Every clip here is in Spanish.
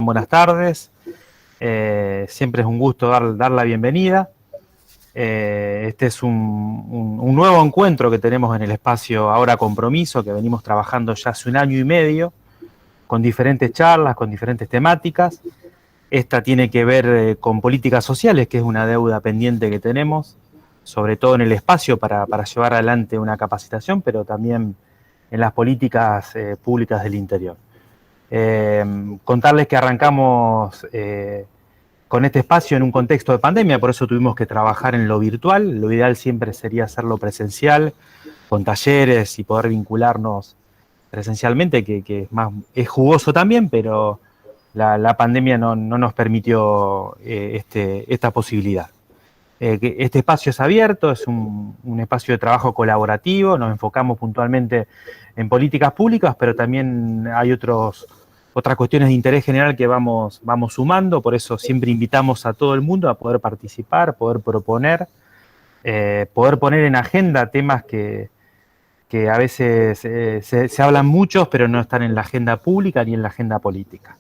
buenas tardes. Siempre es un gusto dar la bienvenida. Este es un nuevo encuentro que tenemos en el espacio Ahora Compromiso, que venimos trabajando ya hace 1 año y medio, con diferentes charlas, con diferentes temáticas. Esta tiene que ver con políticas sociales, que es una deuda pendiente que tenemos, sobre todo en el espacio para llevar adelante una capacitación, pero también en las políticas públicas del interior. Contarles que arrancamos con este espacio en un contexto de pandemia, por eso tuvimos que trabajar en lo virtual. Lo ideal siempre sería hacerlo presencial, con talleres y poder vincularnos presencialmente, que es jugoso también, pero la pandemia no nos permitió esta posibilidad. Este espacio es abierto, es un espacio de trabajo colaborativo, nos enfocamos puntualmente en políticas públicas, pero también hay otras cuestiones de interés general que vamos sumando, por eso siempre invitamos a todo el mundo a poder participar, poder proponer, poder poner en agenda temas que a veces se hablan muchos, pero no están en la agenda pública ni en la agenda política.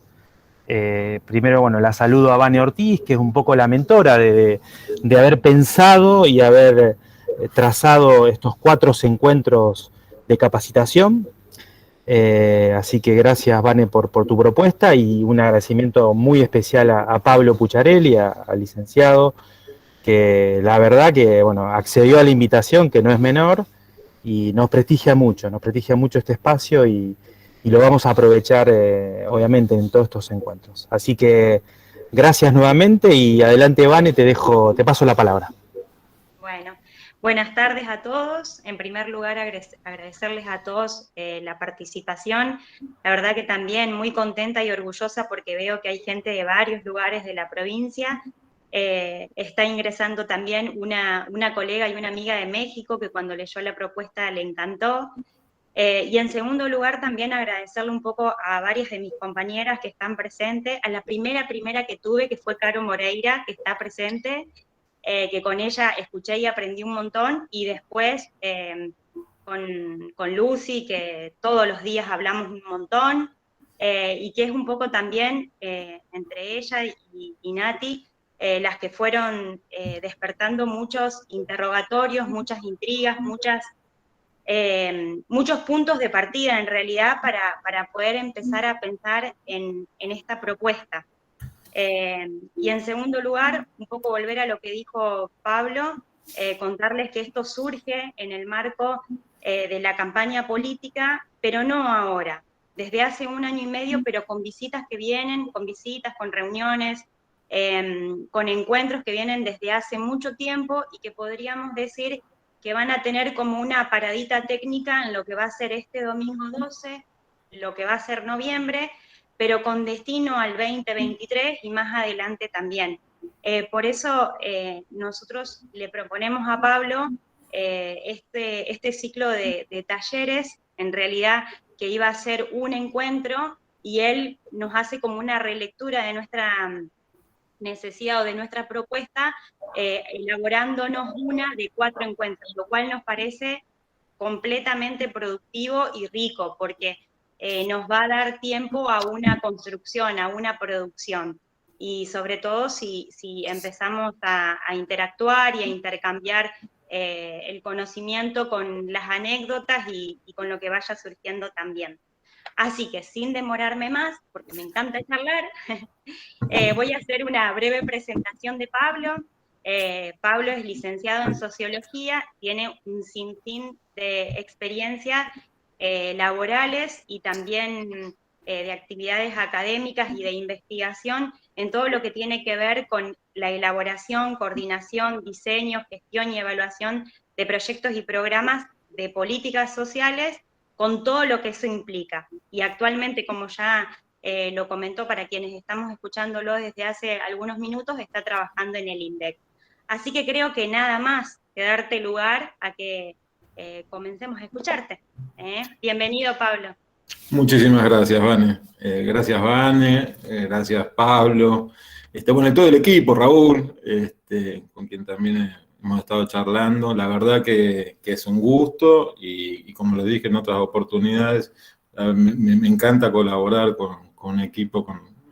Primero, bueno, la saludo a Vane Ortiz, que es un poco la mentora de haber pensado y haber trazado estos 4 encuentros de capacitación. Así que gracias, Vane, por tu propuesta, y un agradecimiento muy especial a Pablo Pucharelli, al licenciado, que la verdad que, bueno, accedió a la invitación, que no es menor, y nos prestigia mucho este espacio, y lo vamos a aprovechar, obviamente, en todos estos encuentros. Así que gracias nuevamente, y adelante, Vane, te paso la palabra. Bueno, buenas tardes a todos. En primer lugar, agradecerles a todos la participación. La verdad que también muy contenta y orgullosa porque veo que hay gente de varios lugares de la provincia. Está ingresando también una colega y una amiga de México que cuando leyó la propuesta le encantó. Y en segundo lugar, también agradecerle un poco a varias de mis compañeras que están presentes, a la primera que tuve, que fue Caro Moreira, que está presente, que con ella escuché y aprendí un montón, y después con Lucy, que todos los días hablamos un montón, y que es un poco también entre ella y Nati, las que fueron despertando muchos interrogatorios, muchas intrigas, muchos puntos de partida en realidad para poder empezar a pensar en esta propuesta. Y en segundo lugar, un poco volver a lo que dijo Pablo, contarles que esto surge en el marco de la campaña política, pero no ahora, desde hace 1 año y medio, pero con visitas que vienen, con visitas, con reuniones, con encuentros que vienen desde hace mucho tiempo y que podríamos decir que van a tener como una paradita técnica en lo que va a ser este domingo 12, lo que va a ser noviembre, pero con destino al 2023 y más adelante también. Por eso nosotros le proponemos a Pablo este ciclo de talleres, en realidad que iba a ser un encuentro, y él nos hace como una relectura de nuestra necesidad o de nuestra propuesta, elaborándonos una de 4 encuentros, lo cual nos parece completamente productivo y rico, porque nos va a dar tiempo a una construcción, a una producción, y sobre todo si empezamos a interactuar y a intercambiar el conocimiento con las anécdotas y con lo que vaya surgiendo también. Así que sin demorarme más, porque me encanta charlar, voy a hacer una breve presentación de Pablo. Pablo es licenciado en Sociología, tiene un sinfín de experiencias laborales y también de actividades académicas y de investigación en todo lo que tiene que ver con la elaboración, coordinación, diseño, gestión y evaluación de proyectos y programas de políticas sociales, con todo lo que eso implica. Y actualmente, como ya lo comentó para quienes estamos escuchándolo desde hace algunos minutos, está trabajando en el INDEC. Así que creo que nada más que darte lugar a que comencemos a escucharte. Bienvenido, Pablo. Muchísimas gracias, Vane. Gracias, Vane. Gracias, Pablo. Bueno, y todo el equipo, Raúl, con quien también hemos estado charlando. La verdad que es un gusto, y como les dije en otras oportunidades, me encanta colaborar con un equipo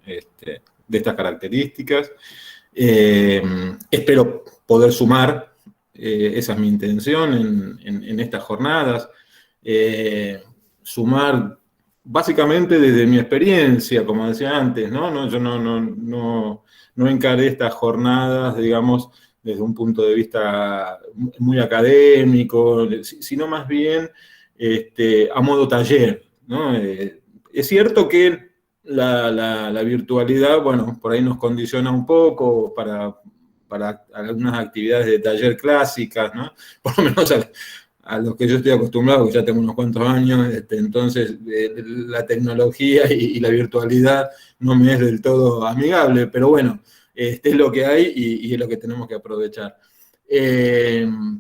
de estas características. Espero poder sumar, esa es mi intención en estas jornadas, sumar básicamente desde mi experiencia, como decía antes, ¿no? Yo no encaré estas jornadas, digamos, desde un punto de vista muy académico, sino más bien a modo taller, ¿no? Es cierto que la virtualidad, bueno, por ahí nos condiciona un poco para algunas actividades de taller clásicas, ¿no? Por lo menos a los que yo estoy acostumbrado, que ya tengo unos cuantos años, entonces la tecnología y la virtualidad no me es del todo amigable, pero bueno, es lo que hay y es lo que tenemos que aprovechar.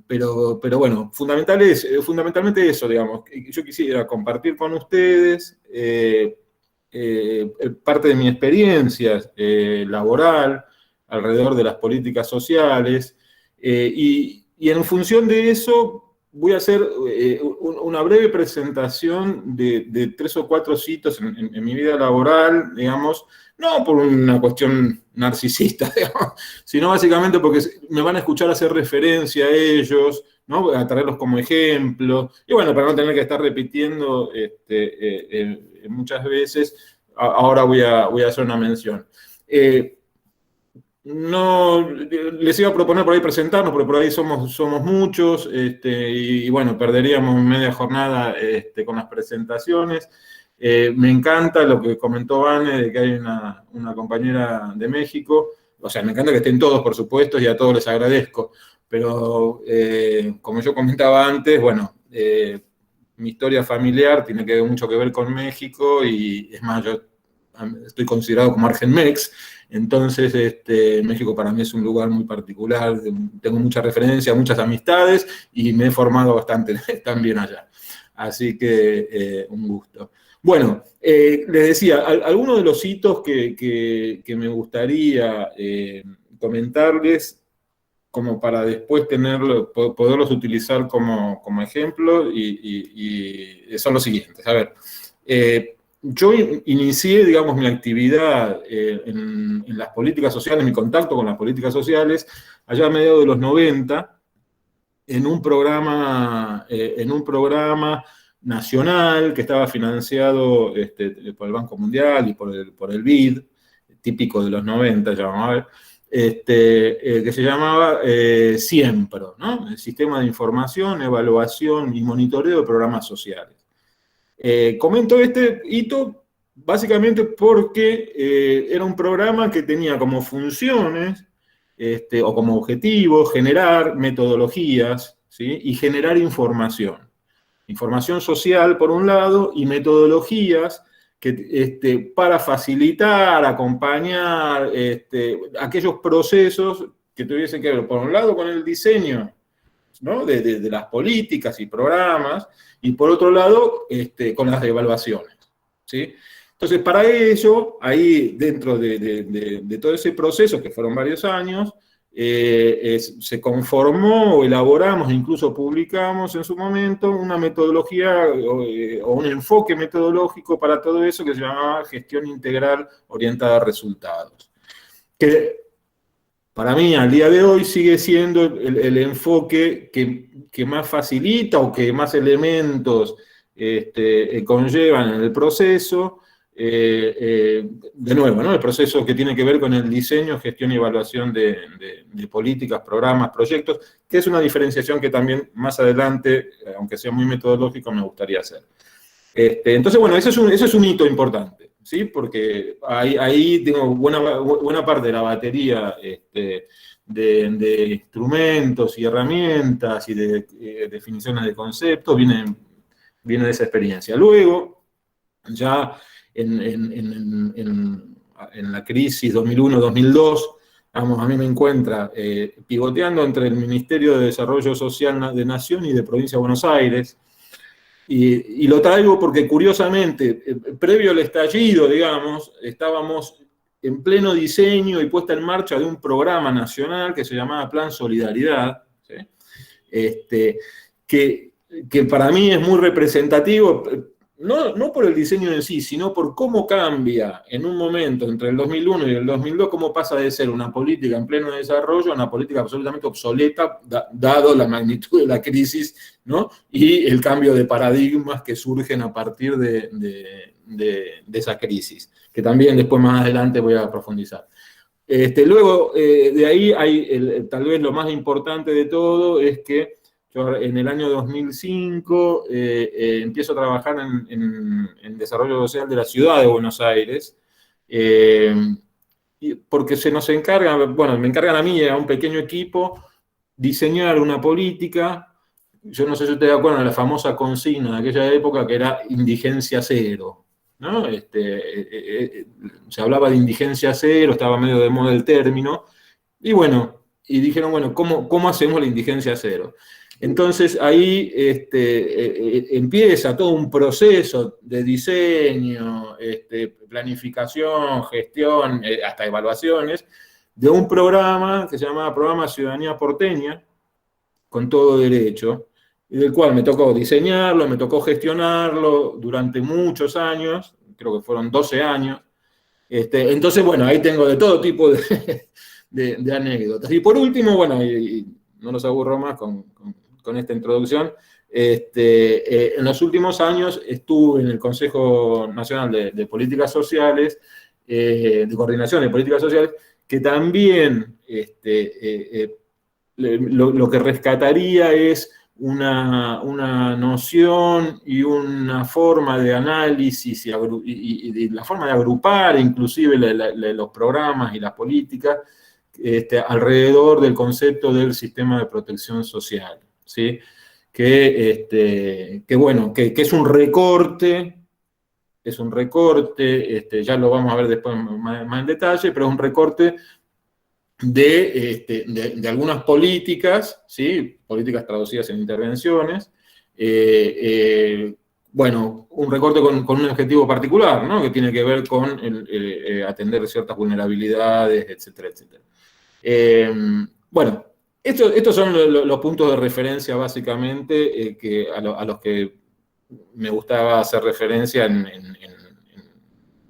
Pero bueno, fundamentalmente eso, digamos. Yo quisiera compartir con ustedes parte de mi experiencia laboral alrededor de las políticas sociales, y en función de eso voy a hacer una breve presentación de 3 o 4 hitos en mi vida laboral, digamos, no por una cuestión narcisista, digamos, sino básicamente porque me van a escuchar hacer referencia a ellos, ¿no? A traerlos como ejemplo, y bueno, para no tener que estar repitiendo muchas veces, ahora voy a hacer una mención. No, les iba a proponer por ahí presentarnos, porque por ahí somos muchos, y bueno, perderíamos media jornada con las presentaciones. Me encanta lo que comentó Vane, de que hay una compañera de México. O sea, me encanta que estén todos, por supuesto, y a todos les agradezco. Pero, como yo comentaba antes, bueno, mi historia familiar tiene mucho que ver con México, y es más, yo estoy considerado como Argenmex. Entonces, México para mí es un lugar muy particular, tengo mucha referencia, muchas amistades, y me he formado bastante también allá. Así que, un gusto. Bueno, les decía, algunos de los hitos que me gustaría comentarles, como para después poderlos utilizar como ejemplo, y son los siguientes. A ver, yo inicié, digamos, mi actividad en las políticas sociales, mi contacto con las políticas sociales, allá a mediados de los 90, en un programa nacional que estaba financiado por el Banco Mundial y por el BID, típico de los 90, que se llamaba SIEMPRO, ¿no? El Sistema de Información, Evaluación y Monitoreo de Programas Sociales. Comento este hito básicamente porque era un programa que tenía como funciones o como objetivo generar metodologías, ¿sí? Y generar información. Información social, por un lado, y metodologías para facilitar, acompañar aquellos procesos que tuviesen que ver, por un lado, con el diseño, ¿no? de las políticas y programas, y por otro lado, con las evaluaciones, ¿sí? Entonces, para ello, ahí dentro de todo ese proceso, que fueron varios años, se conformó, elaboramos, incluso publicamos en su momento una metodología o un enfoque metodológico para todo eso que se llamaba Gestión Integral Orientada a Resultados. Que para mí, al día de hoy, sigue siendo el enfoque que más facilita o que más elementos conllevan en el proceso. De nuevo, ¿no? El proceso que tiene que ver con el diseño, gestión y evaluación de políticas, programas, proyectos, que es una diferenciación que también más adelante, aunque sea muy metodológico, me gustaría hacer. Entonces, bueno, ese es un hito importante, ¿sí? Porque ahí tengo buena parte de la batería de instrumentos y herramientas y de definiciones de conceptos, viene de esa experiencia. Luego, ya en la crisis 2001-2002, vamos, a mí me encuentra pivoteando entre el Ministerio de Desarrollo Social de Nación y de Provincia de Buenos Aires, y lo traigo porque, curiosamente, previo al estallido, digamos, estábamos en pleno diseño y puesta en marcha de un programa nacional que se llamaba Plan Solidaridad, ¿sí? Que para mí es muy representativo. no por el diseño en sí, sino por cómo cambia en un momento entre el 2001 y el 2002, cómo pasa de ser una política en pleno desarrollo a una política absolutamente obsoleta, dado la magnitud de la crisis, ¿no? Y el cambio de paradigmas que surgen a partir de esa crisis, que también después más adelante voy a profundizar. Luego, de ahí hay tal vez lo más importante de todo es que yo en el año 2005 empiezo a trabajar en desarrollo social de la ciudad de Buenos Aires, porque se nos encarga, bueno, me encargan a mí, a un pequeño equipo, diseñar una política. Yo no sé si ustedes se acuerdan de la famosa consigna de aquella época que era indigencia cero, ¿no? Se hablaba de indigencia cero, estaba medio de moda el término, y bueno, y dijeron, bueno, ¿cómo hacemos la indigencia cero? Entonces ahí empieza todo un proceso de diseño, planificación, gestión, hasta evaluaciones, de un programa que se llamaba Programa Ciudadanía Porteña, con todo derecho, y del cual me tocó diseñarlo, me tocó gestionarlo durante muchos años, creo que fueron 12 años. Entonces, bueno, ahí tengo de todo tipo de anécdotas. Y por último, bueno, y no los aburro más con esta introducción, en los últimos años estuve en el Consejo Nacional de Políticas Sociales, de Coordinación de Políticas Sociales, que también lo que rescataría es una noción y una forma de análisis y la forma de agrupar inclusive los programas y las políticas alrededor del concepto del sistema de protección social, ¿sí? Que es un recorte, ya lo vamos a ver después más en detalle, pero es un recorte de algunas políticas, ¿sí? Políticas traducidas en intervenciones, un recorte con un objetivo particular, ¿no? Que tiene que ver con atender ciertas vulnerabilidades, etcétera, etcétera. Estos son los puntos de referencia básicamente a los que me gustaba hacer referencia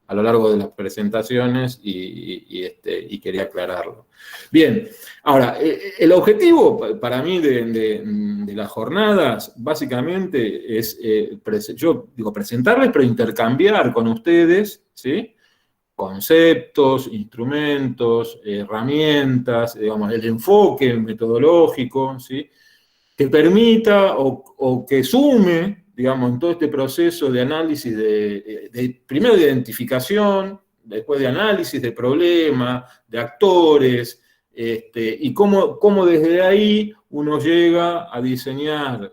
a lo largo de las presentaciones y quería aclararlo. Bien, ahora, el objetivo para mí de las jornadas básicamente es, yo digo presentarles, pero intercambiar con ustedes, ¿sí? Conceptos, instrumentos, herramientas, digamos, el enfoque metodológico, ¿sí? Que permita o que sume, digamos, en todo este proceso de análisis, primero de identificación, después de análisis de problema, de actores, y cómo desde ahí uno llega a diseñar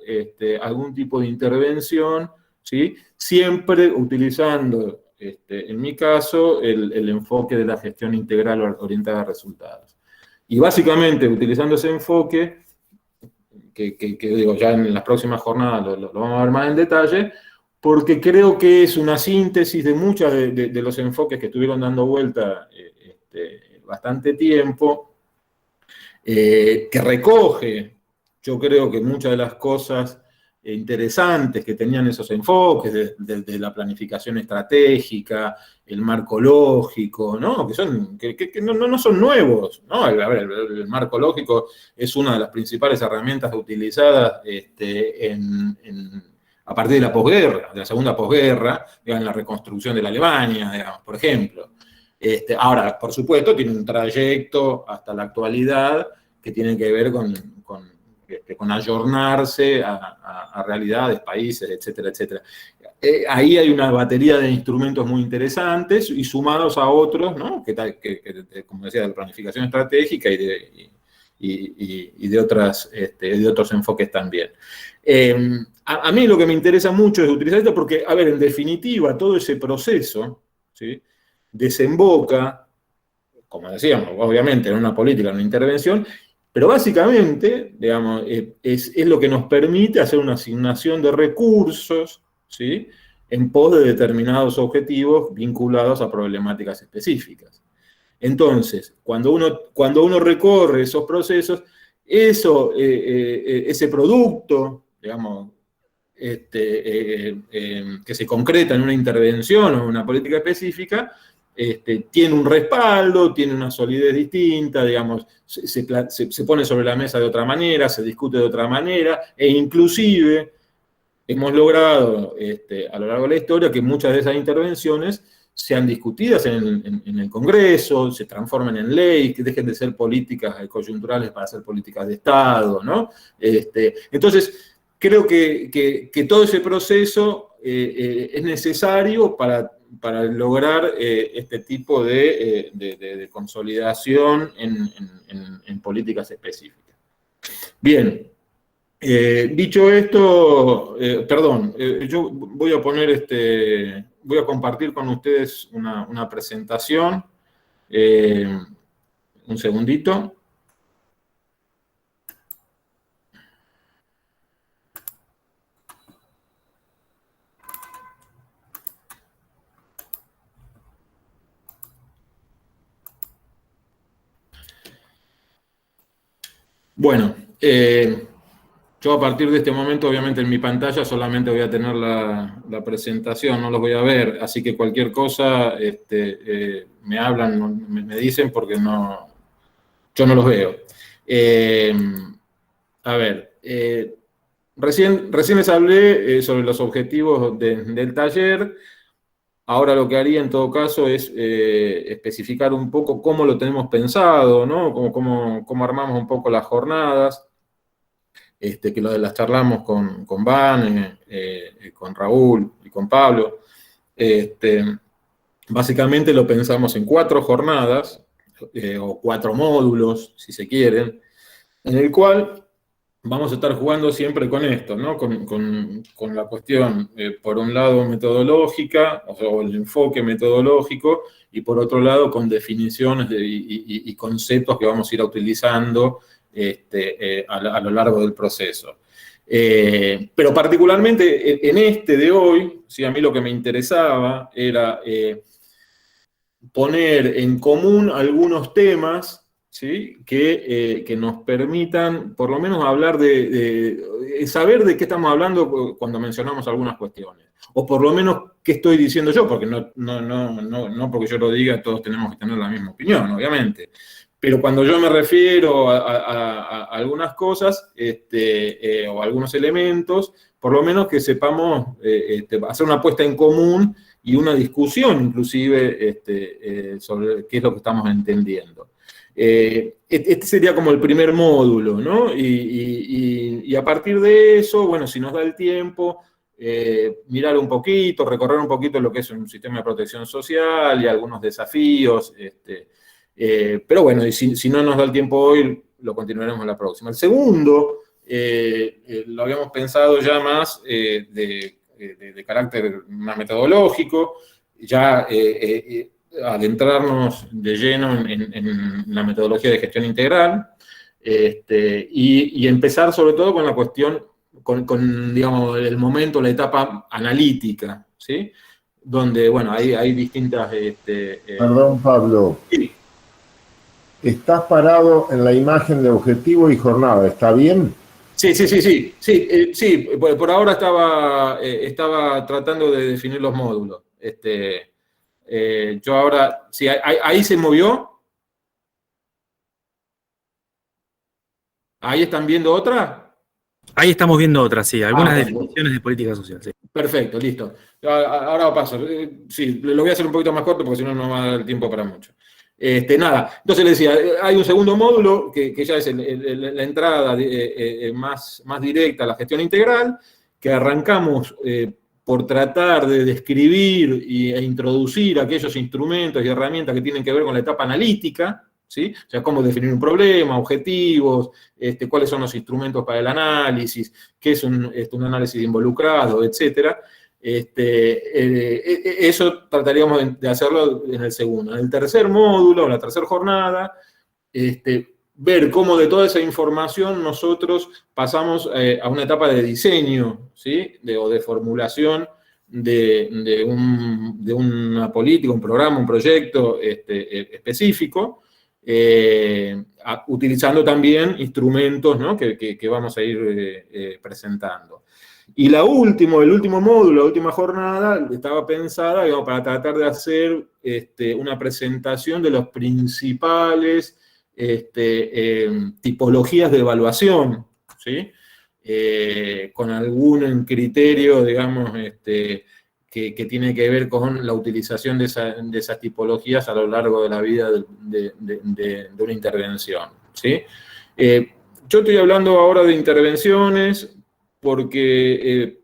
algún tipo de intervención, ¿sí? Siempre utilizando, en mi caso, el enfoque de la gestión integral orientada a resultados. Y básicamente, utilizando ese enfoque, que digo, ya en las próximas jornadas lo vamos a ver más en detalle, porque creo que es una síntesis de muchos de los enfoques que estuvieron dando vuelta bastante tiempo, que recoge, yo creo que muchas de las cosas interesantes que tenían esos enfoques, de la planificación estratégica, el marco lógico, ¿no? Que no son nuevos, ¿no? A ver, el marco lógico es una de las principales herramientas utilizadas a partir de la posguerra, de la segunda posguerra, digamos, en la reconstrucción de la Alemania, digamos, por ejemplo. Ahora, por supuesto, tiene un trayecto hasta la actualidad que tiene que ver con ayornarse a realidades, países, etcétera, etcétera. Ahí hay una batería de instrumentos muy interesantes y sumados a otros, ¿no? Como decía, de la planificación estratégica y de otros enfoques también. A mí lo que me interesa mucho es utilizar esto porque, a ver, en definitiva, todo ese proceso, ¿sí? Desemboca, como decíamos, obviamente, en una política, en una intervención, pero básicamente, digamos, es lo que nos permite hacer una asignación de recursos, ¿sí? En pos de determinados objetivos vinculados a problemáticas específicas. Entonces, cuando uno recorre esos procesos, ese producto, digamos, que se concreta en una intervención o una política específica, tiene un respaldo, tiene una solidez distinta, digamos, se pone sobre la mesa de otra manera, se discute de otra manera, e inclusive hemos logrado a lo largo de la historia que muchas de esas intervenciones sean discutidas en el Congreso, se transformen en ley, que dejen de ser políticas coyunturales para ser políticas de Estado, ¿no? Entonces, creo que todo ese proceso es necesario para lograr este tipo de consolidación en políticas específicas. Bien. Dicho esto, yo voy a poner voy a compartir con ustedes una presentación. Un segundito. Bueno, yo a partir de este momento, obviamente en mi pantalla solamente voy a tener la presentación, no los voy a ver, así que cualquier cosa me hablan, me dicen porque yo no los veo. A ver, recién les hablé sobre los objetivos del taller. Ahora lo que haría en todo caso es especificar un poco cómo lo tenemos pensado, ¿no? Cómo armamos un poco las jornadas. Que las charlamos con Van, con Raúl y con Pablo. Básicamente lo pensamos en 4 jornadas, o 4 módulos, si se quieren, en el cual vamos a estar jugando siempre con esto, ¿no? Con la cuestión, por un lado, metodológica, o el enfoque metodológico, y por otro lado, con definiciones y conceptos que vamos a ir utilizando a lo largo del proceso. Pero particularmente en de hoy, ¿sí? A mí lo que me interesaba era poner en común algunos temas, ¿sí? que nos permitan por lo menos hablar saber de qué estamos hablando cuando mencionamos algunas cuestiones. O por lo menos qué estoy diciendo yo, porque no porque yo lo diga todos tenemos que tener la misma opinión, obviamente. Pero cuando yo me refiero a algunas cosas o algunos elementos, por lo menos que sepamos hacer una puesta en común y una discusión inclusive sobre qué es lo que estamos entendiendo. Este sería como el primer módulo, ¿no? Y a partir de eso, bueno, si nos da el tiempo, mirar un poquito, recorrer un poquito lo que es un sistema de protección social y algunos desafíos, pero bueno, y si no nos da el tiempo hoy, lo continuaremos en la próxima. El segundo, lo habíamos pensado ya más de carácter más metodológico, ya adentrarnos de lleno en la metodología de gestión integral, y empezar sobre todo con la cuestión, digamos, el momento, la etapa analítica, ¿sí? Donde, bueno, hay distintas... Perdón, Pablo. Sí. Estás parado en la imagen de objetivo y jornada, ¿está bien? Sí, por ahora estaba tratando de definir los módulos. Yo ahora, sí, ahí se movió. ¿Ahí están viendo otra? Ahí estamos viendo otra, sí, algunas bueno. definiciones de política social. Sí. Perfecto, listo. Ahora paso. Sí, lo voy a hacer un poquito más corto porque si no, no va a dar el tiempo para mucho. Nada, entonces le decía, hay un segundo módulo que ya es la entrada más directa a la gestión integral, que arrancamos por tratar de describir e introducir aquellos instrumentos y herramientas que tienen que ver con la etapa analítica, ¿sí? O sea, cómo definir un problema, objetivos, cuáles son los instrumentos para el análisis, qué es un análisis involucrado, etcétera. Eso trataríamos de hacerlo en el segundo. En el tercer módulo, en la tercera jornada, ver cómo de toda esa información nosotros pasamos a una etapa de diseño, ¿sí? O de formulación de una política, un programa, un proyecto específico, utilizando también instrumentos, ¿no? que vamos a ir presentando. Y el último módulo, la última jornada, estaba pensada, digamos, para tratar de hacer una presentación de los principales tipologías de evaluación, ¿sí? Con algún criterio, digamos, que tiene que ver con la utilización de esas tipologías a lo largo de la vida de una intervención, ¿sí? Yo estoy hablando ahora de intervenciones porque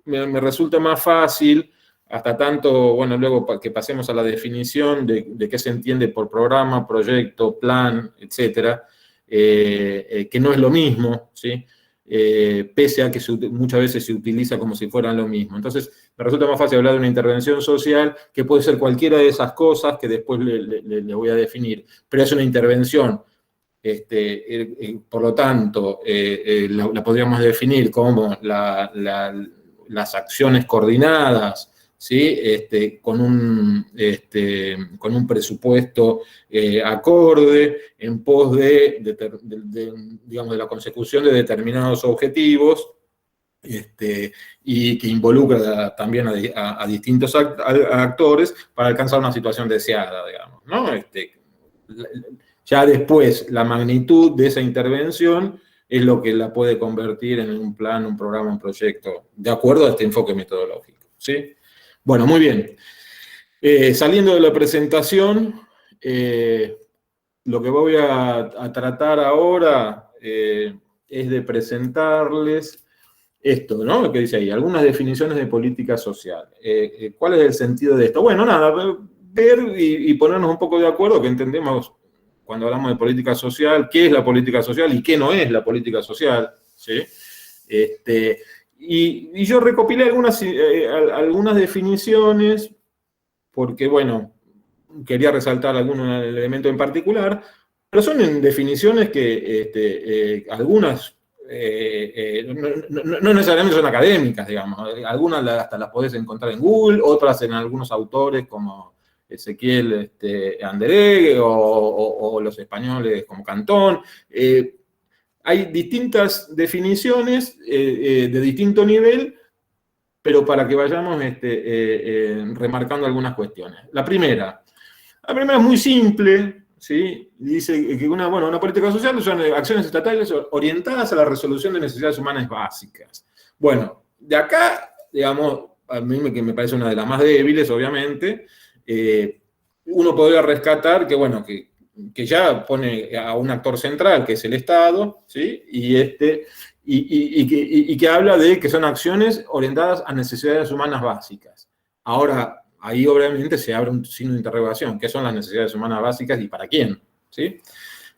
me resulta más fácil, hasta tanto, bueno, luego que pasemos a la definición de qué se entiende por programa, proyecto, plan, etcétera, que no es lo mismo, ¿sí? Pese a que muchas veces se utiliza como si fueran lo mismo. Entonces, me resulta más fácil hablar de una intervención social, que puede ser cualquiera de esas cosas que después le voy a definir, pero es una intervención. Por lo tanto, la podríamos definir como las acciones coordinadas, ¿sí? Con un presupuesto acorde en pos digamos, de la consecución de determinados objetivos, y que involucra también a distintos actores para alcanzar una situación deseada, digamos, ¿no? Ya después, la magnitud de esa intervención es lo que la puede convertir en un plan, un programa, un proyecto, de acuerdo a este enfoque metodológico, ¿sí? Bueno, muy bien. Saliendo de la presentación, lo que voy a tratar ahora es de presentarles esto, ¿no? Lo que dice ahí, algunas definiciones de política social. ¿Cuál es el sentido de esto? Bueno, nada, ver y ponernos un poco de acuerdo, que entendemos cuando hablamos de política social, qué es la política social y qué no es la política social, ¿sí? Y yo recopilé algunas definiciones, porque, bueno, quería resaltar algún elemento en particular, pero son definiciones que algunas no necesariamente son académicas, digamos. Algunas hasta las podés encontrar en Google, otras en algunos autores como Ezequiel Andereghe o los españoles como Cantón. Hay distintas definiciones de distinto nivel, pero para que vayamos remarcando algunas cuestiones. La primera es muy simple, ¿sí? Dice que una política social son acciones estatales orientadas a la resolución de necesidades humanas básicas. Bueno, de acá, digamos, a mí que me parece una de las más débiles, obviamente, uno podría rescatar que ya pone a un actor central, que es el Estado, ¿sí? Y que habla de que son acciones orientadas a necesidades humanas básicas. Ahora, ahí obviamente se abre un signo de interrogación. ¿Qué son las necesidades humanas básicas y para quién? ¿Sí?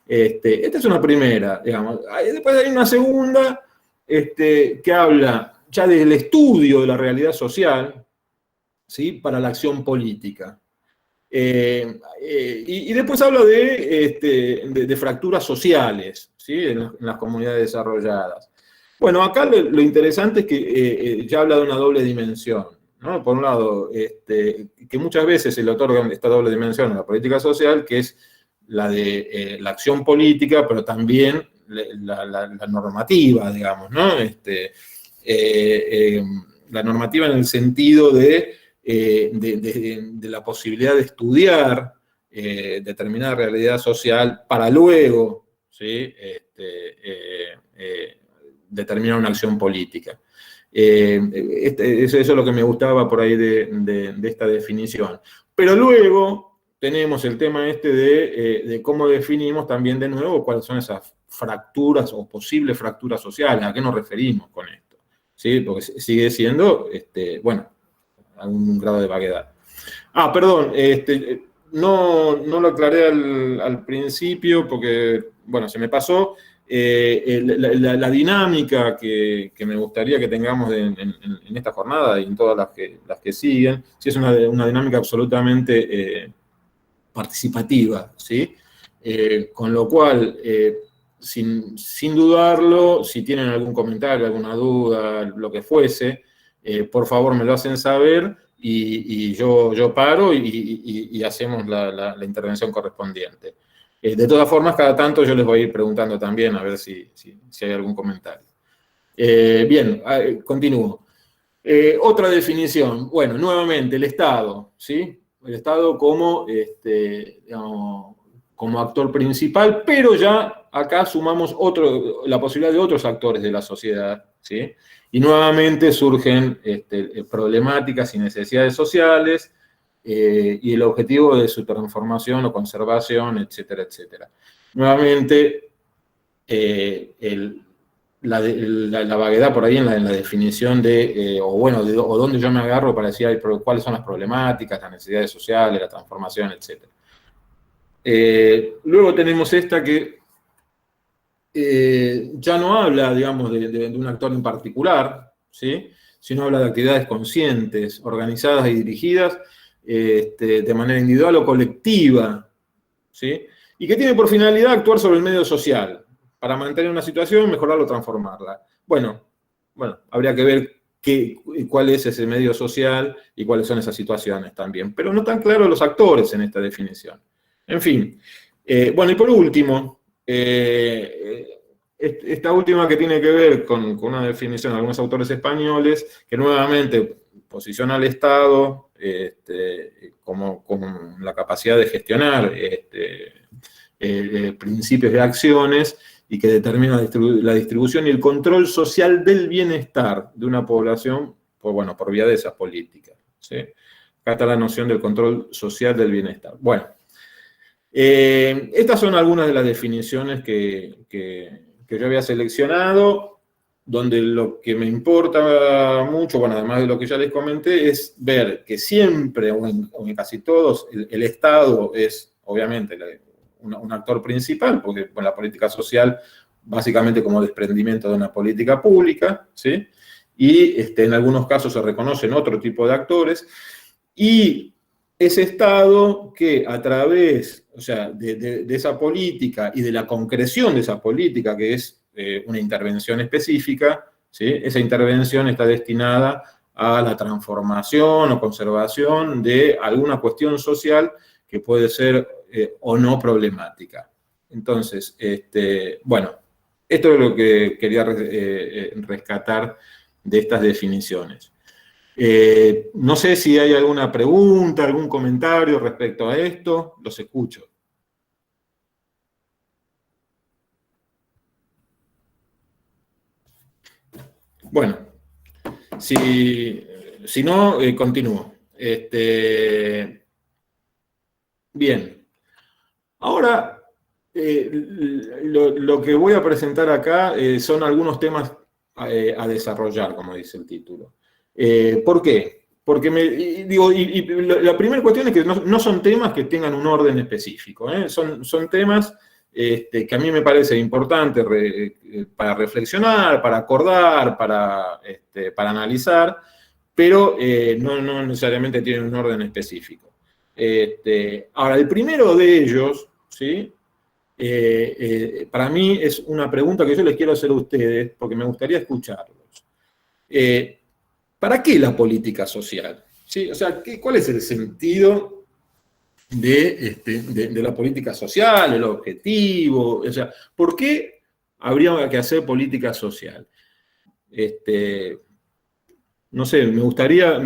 Esta es una primera, digamos. Después hay una segunda que habla ya del estudio de la realidad social, ¿sí? Para la acción política. Y después habla de fracturas sociales, ¿sí? En las comunidades desarrolladas. Bueno, acá lo interesante es que ya habla de una doble dimensión, ¿no? Por un lado, que muchas veces se le otorga esta doble dimensión a la política social, que es la de la acción política, pero también la normativa, digamos, ¿no? La normativa en el sentido de la posibilidad de estudiar determinada realidad social para luego, ¿sí? Determinar una acción política. Eso es lo que me gustaba por ahí de esta definición. Pero luego tenemos el tema de cómo definimos también de nuevo cuáles son esas fracturas o posibles fracturas sociales, a qué nos referimos con esto, ¿sí? Porque sigue siendo, algún grado de vaguedad. Perdón, no lo aclaré al principio porque, se me pasó. La dinámica que me gustaría que tengamos en esta jornada y en todas las que siguen, sí es una dinámica absolutamente participativa, ¿sí? Con lo cual, sin dudarlo, si tienen algún comentario, alguna duda, lo que fuese, por favor me lo hacen saber y yo paro y hacemos la intervención correspondiente. De todas formas, cada tanto yo les voy a ir preguntando también a ver si hay algún comentario. Bien, continúo. Otra definición, bueno, nuevamente el Estado, ¿sí? El Estado como, digamos, como actor principal, pero ya acá sumamos la posibilidad de otros actores de la sociedad, ¿sí? Y nuevamente surgen problemáticas y necesidades sociales y el objetivo de su transformación o conservación, etcétera, etcétera. Nuevamente, la vaguedad por ahí en la definición o dónde yo me agarro para decir cuáles son las problemáticas, las necesidades sociales, la transformación, etc. Luego tenemos esta que ya no habla, digamos, de un actor en particular, ¿sí? Sino habla de actividades conscientes, organizadas y dirigidas de manera individual o colectiva, ¿sí? Y que tiene por finalidad actuar sobre el medio social, para mantener una situación, mejorarla o transformarla. Bueno, habría que ver cuál es ese medio social y cuáles son esas situaciones también. Pero no están claros los actores en esta definición. En fin. Bueno, y por último, esta última que tiene que ver con una definición de algunos autores españoles, que nuevamente posiciona al Estado como la capacidad de gestionar principios y acciones, y que determina la distribución y el control social del bienestar de una población por vía de esas políticas, ¿sí? Acá está la noción del control social del bienestar. Bueno, estas son algunas de las definiciones que yo había seleccionado, donde lo que me importa mucho, bueno, además de lo que ya les comenté, es ver que siempre, o en casi todos, el Estado es, obviamente, un actor principal, porque la política social, básicamente como desprendimiento de una política pública, ¿sí? Y en algunos casos se reconocen otro tipo de actores, y ese Estado que a través, o sea, de esa política y de la concreción de esa política, que es una intervención específica, ¿sí? Esa intervención está destinada a la transformación o conservación de alguna cuestión social que puede ser o no problemática. Entonces, bueno, esto es lo que quería rescatar de estas definiciones. No sé si hay alguna pregunta, algún comentario respecto a esto, los escucho. Bueno, si no, continúo. Bien. Ahora, lo que voy a presentar acá son algunos temas a desarrollar, como dice el título. ¿Por qué? Porque la primera cuestión es que no son temas que tengan un orden específico, son temas que a mí me parece importante para reflexionar, para acordar, para analizar, pero no necesariamente tienen un orden específico. Ahora, el primero de ellos, ¿sí? Para mí es una pregunta que yo les quiero hacer a ustedes, porque me gustaría escucharlos. ¿Para qué la política social? ¿Sí? O sea, ¿cuál es el sentido de la política social, el objetivo? O sea, ¿por qué habría que hacer política social? No sé, me gustaría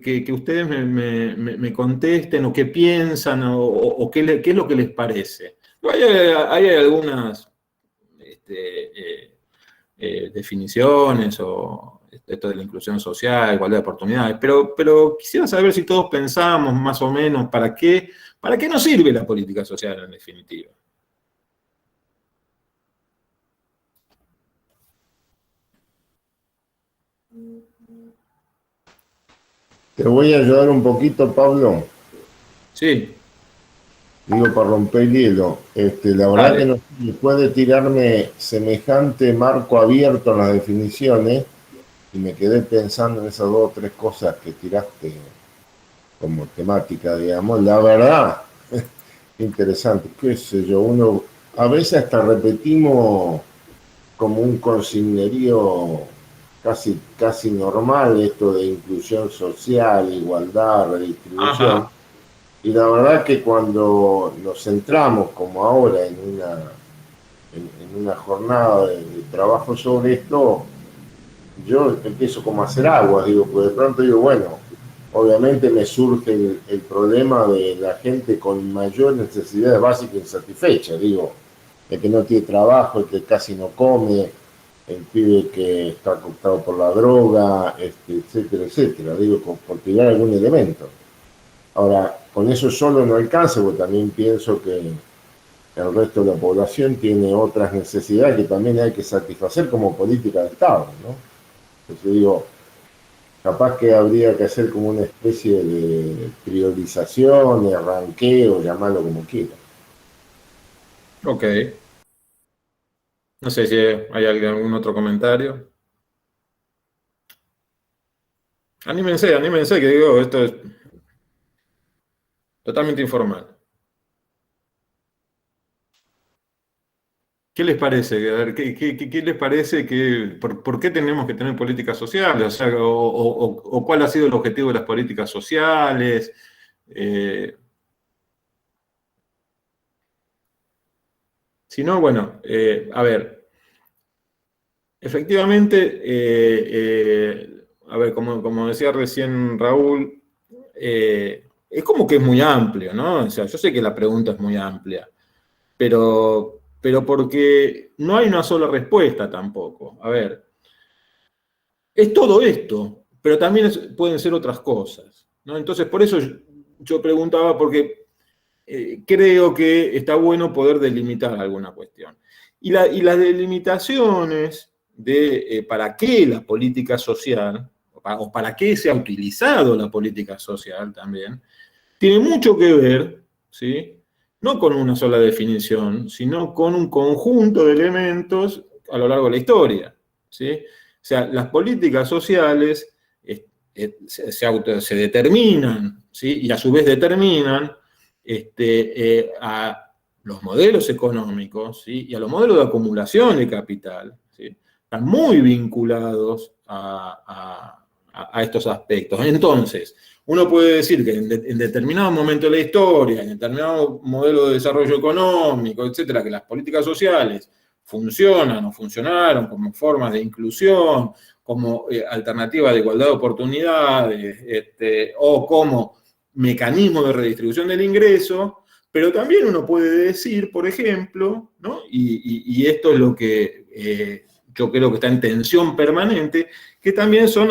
que ustedes me contesten o qué piensan o qué es lo que les parece. Hay algunas definiciones o esto de la inclusión social, igualdad de oportunidades, pero quisiera saber si todos pensamos más o menos para qué nos sirve la política social en definitiva. Te voy a ayudar un poquito, Pablo. Sí. Digo, para romper el hielo. La verdad que no puede tirarme semejante marco abierto en las definiciones y me quedé pensando en esas 2 o 3 cosas que tiraste como temática, digamos. La verdad, interesante, qué sé yo, uno a veces hasta repetimos como un consignerío casi normal esto de inclusión social, igualdad, redistribución. Ajá. Y la verdad que cuando nos centramos, como ahora, en una jornada de trabajo sobre esto, yo empiezo como a hacer agua, digo, pues de pronto digo, bueno, obviamente me surge el problema de la gente con mayor necesidades básicas insatisfechas, digo, el que no tiene trabajo, el que casi no come, el pibe que está cooptado por la droga, etcétera, etcétera, digo, por tirar algún elemento. Ahora, con eso solo no alcanza, porque también pienso que el resto de la población tiene otras necesidades que también hay que satisfacer como política de Estado, ¿no? Entonces digo, capaz que habría que hacer como una especie de priorización, de ranqueo, llamarlo como quiera. Ok. No sé si hay algún otro comentario. Anímense, que digo, esto es totalmente informal. ¿Qué les parece? A ver, ¿qué les parece por qué tenemos que tener políticas sociales? O sea, o cuál ha sido el objetivo de las políticas sociales. Si no, bueno, a ver, efectivamente, a ver, como decía recién Raúl, es como que es muy amplio, ¿no? O sea, yo sé que la pregunta es muy amplia, pero porque no hay una sola respuesta tampoco. A ver, es todo esto, pero también pueden ser otras cosas, ¿no? Entonces, por eso yo preguntaba, porque creo que está bueno poder delimitar alguna cuestión. Y las delimitaciones de para qué la política social, o para qué se ha utilizado la política social también, tiene mucho que ver, ¿sí? No con una sola definición, sino con un conjunto de elementos a lo largo de la historia, ¿sí? O sea, las políticas sociales se determinan, ¿sí? Y a su vez determinan a los modelos económicos, ¿sí? Y a los modelos de acumulación de capital, ¿sí? Están muy vinculados a estos aspectos. Entonces, uno puede decir que en determinado momento de la historia, en determinado modelo de desarrollo económico, etcétera, que las políticas sociales funcionan o funcionaron como formas de inclusión, como alternativa de igualdad de oportunidades, o como mecanismo de redistribución del ingreso, pero también uno puede decir, por ejemplo, ¿no? Y esto es lo que yo creo que está en tensión permanente, que también son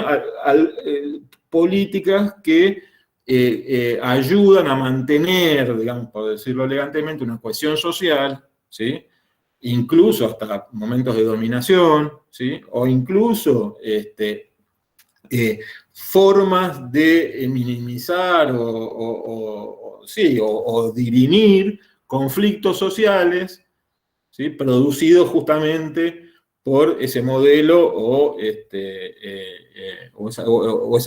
políticas que ayudan a mantener, digamos, por decirlo elegantemente, una cohesión social, ¿sí? Incluso hasta momentos de dominación, ¿sí? O incluso formas de minimizar o dirimir conflictos sociales, ¿sí? Producidos justamente por ese modelo o ese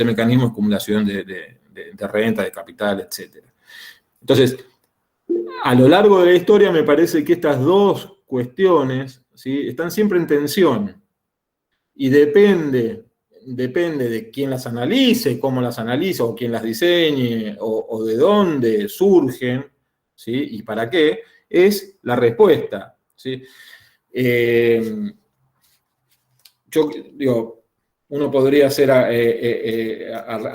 mecanismo de acumulación de renta, de capital, etc. Entonces, a lo largo de la historia me parece que estas dos cuestiones, ¿sí? Están siempre en tensión y depende de quién las analice, cómo las analiza, o quién las diseñe, o de dónde surgen, ¿sí? Y para qué, es la respuesta, ¿sí? Yo digo, uno podría ser, a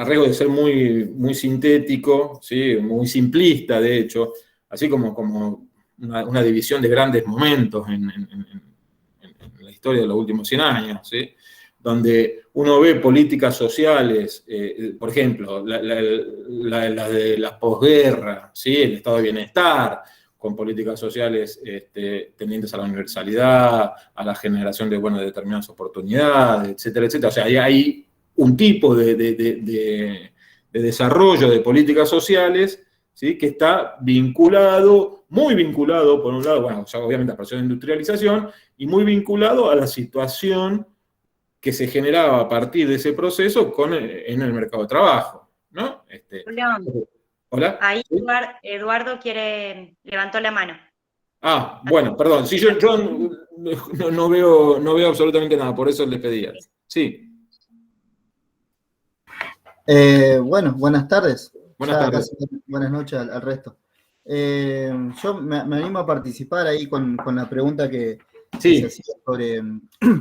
riesgo de ser muy sintético, ¿sí? Muy simplista, de hecho, así como una división de grandes momentos en la historia de los últimos 100 años, ¿sí? Donde uno ve políticas sociales, por ejemplo, la de la posguerra, ¿sí? El estado de bienestar, con políticas sociales tendientes a la universalidad, a la generación de determinadas oportunidades, etcétera, etcétera. O sea, hay un tipo de desarrollo de políticas sociales, ¿sí? Que está vinculado, muy vinculado, por un lado, obviamente a la proceso de industrialización, y muy vinculado a la situación que se generaba a partir de ese proceso en el mercado de trabajo, ¿no? ¿Hola? Ahí Eduardo levantó la mano. Ah, bueno, perdón. Sí, yo no veo absolutamente nada, por eso les pedía. Sí. Bueno, buenas tardes. Buenas tardes. Buenas noches al resto. Yo me animo a participar ahí con la pregunta que Sí. se hacía sobre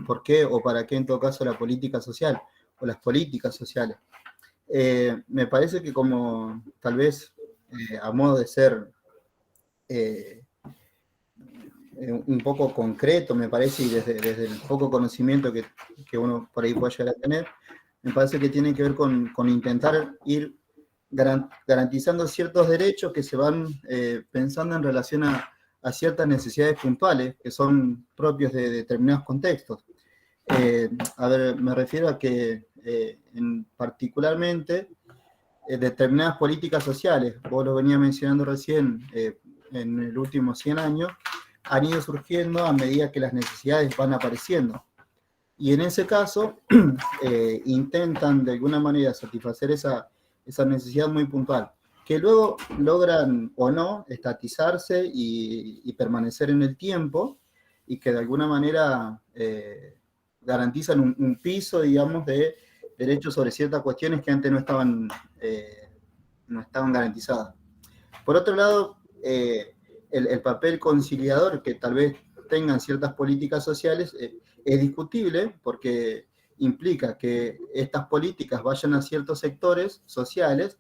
por qué o para qué en todo caso la política social o las políticas sociales. Me parece que como tal vez a modo de ser un poco concreto, me parece, y desde el poco conocimiento que uno por ahí puede llegar a tener, me parece que tiene que ver con intentar ir garantizando ciertos derechos que se van pensando en relación a ciertas necesidades puntuales que son propios de determinados contextos. A ver, me refiero a que particularmente determinadas políticas sociales, vos lo venía mencionando recién, en el último 100 años, han ido surgiendo a medida que las necesidades van apareciendo. Y en ese caso, intentan de alguna manera satisfacer esa necesidad muy puntual, que luego logran o no estatizarse y permanecer en el tiempo, y que de alguna manera garantizan un piso, digamos, de derechos sobre ciertas cuestiones que antes no estaban garantizadas. Por otro lado, el papel conciliador que tal vez tengan ciertas políticas sociales es discutible, porque implica que estas políticas vayan a ciertos sectores sociales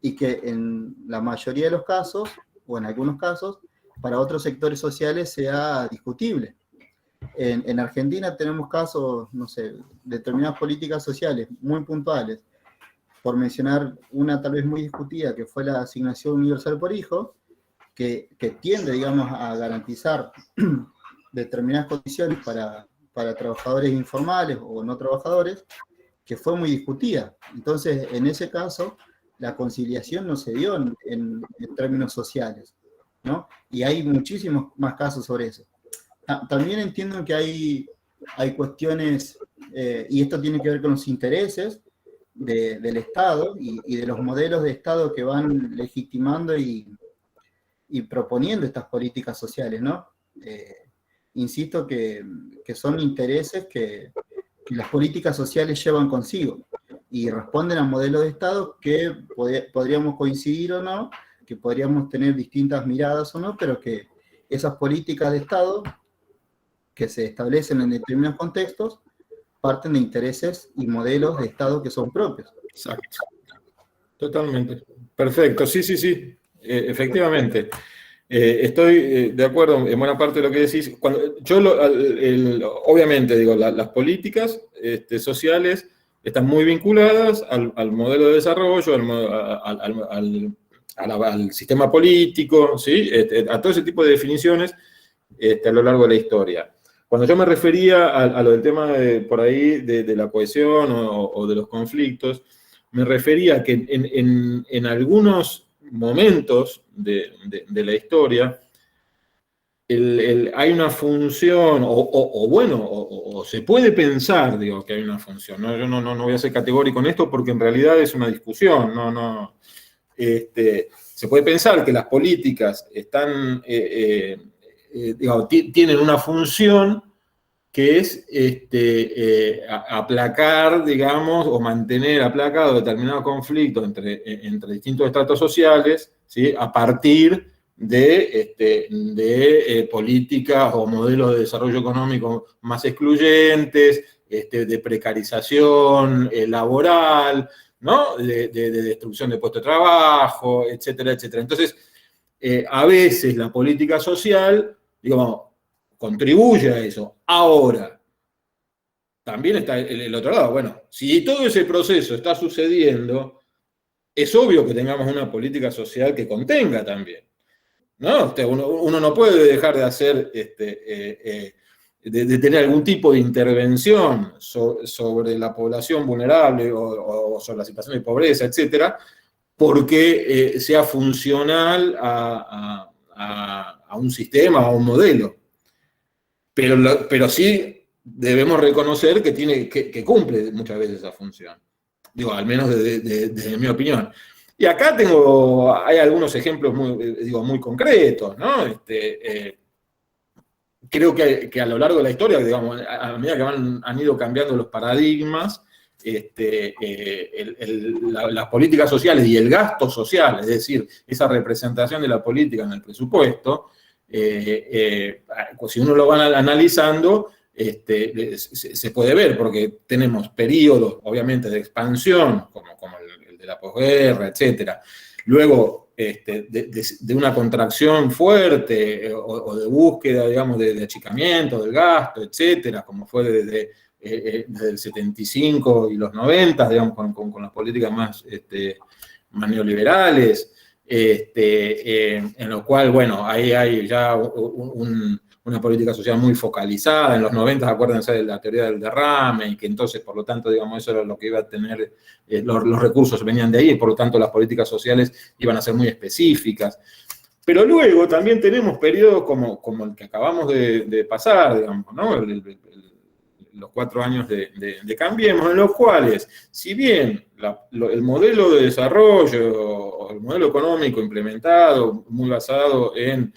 y que en la mayoría de los casos, o en algunos casos, para otros sectores sociales sea discutible. En Argentina tenemos casos, no sé, determinadas políticas sociales muy puntuales, por mencionar una tal vez muy discutida, que fue la asignación universal por hijo, que tiende, digamos, a garantizar determinadas condiciones para trabajadores informales o no trabajadores, que fue muy discutida. Entonces, en ese caso, la conciliación no se dio en términos sociales, ¿no? Y hay muchísimos más casos sobre eso. También entiendo que hay cuestiones, y esto tiene que ver con los intereses del Estado y de los modelos de Estado que van legitimando y proponiendo estas políticas sociales, ¿no? Insisto que son intereses que las políticas sociales llevan consigo y responden a modelos de Estado que podríamos coincidir o no, que podríamos tener distintas miradas o no, pero que esas políticas de Estado que se establecen en determinados contextos parten de intereses y modelos de Estado que son propios. Exacto. Totalmente. Perfecto. Sí. Efectivamente. Estoy de acuerdo en buena parte de lo que decís. Obviamente, digo, las políticas sociales están muy vinculadas al modelo de desarrollo, al sistema político, ¿sí? A todo ese tipo de definiciones a lo largo de la historia. Cuando yo me refería a lo del tema por ahí de la cohesión o de los conflictos, me refería a que en algunos momentos de la historia hay una función, o se puede pensar, digo, que hay una función, ¿no? Yo no voy a ser categórico en esto porque en realidad es una discusión, se puede pensar que las políticas están, tienen una función que es aplacar, digamos, o mantener aplacado determinados conflictos entre distintos estratos sociales, ¿sí? A partir de políticas o modelos de desarrollo económico más excluyentes, de precarización laboral, ¿no? De destrucción de puestos de trabajo, etcétera, etcétera. Entonces, a veces la política social, digamos, contribuye a eso. Ahora, también está el otro lado. Bueno, si todo ese proceso está sucediendo, es obvio que tengamos una política social que contenga también, ¿no? Uno no puede dejar de hacer, de tener algún tipo de intervención sobre la población vulnerable o sobre la situación de pobreza, etcétera, porque sea funcional a un sistema, a un modelo. Pero sí debemos reconocer que cumple muchas veces esa función. Digo, al menos desde mi opinión. Y acá hay algunos ejemplos muy concretos, ¿no? Creo que a lo largo de la historia, digamos, a medida que han ido cambiando los paradigmas, las políticas sociales y el gasto social, es decir, esa representación de la política en el presupuesto, si uno lo va analizando, se puede ver, porque tenemos periodos, obviamente, de expansión, como el de la posguerra, etcétera. Luego, de una contracción fuerte o de búsqueda, digamos, de achicamiento del gasto, etcétera, como fue desde el 75 y los 90, digamos, con las políticas más neoliberales, en lo cual, bueno, ahí hay ya una política social muy focalizada. En los 90, acuérdense de la teoría del derrame, y que entonces, por lo tanto, digamos, eso era lo que iba a tener, los recursos venían de ahí, y por lo tanto las políticas sociales iban a ser muy específicas. Pero luego también tenemos periodos como el que acabamos de pasar, digamos, ¿no? Los 4 años de Cambiemos, en los cuales, si bien el modelo de desarrollo o el modelo económico implementado, muy basado en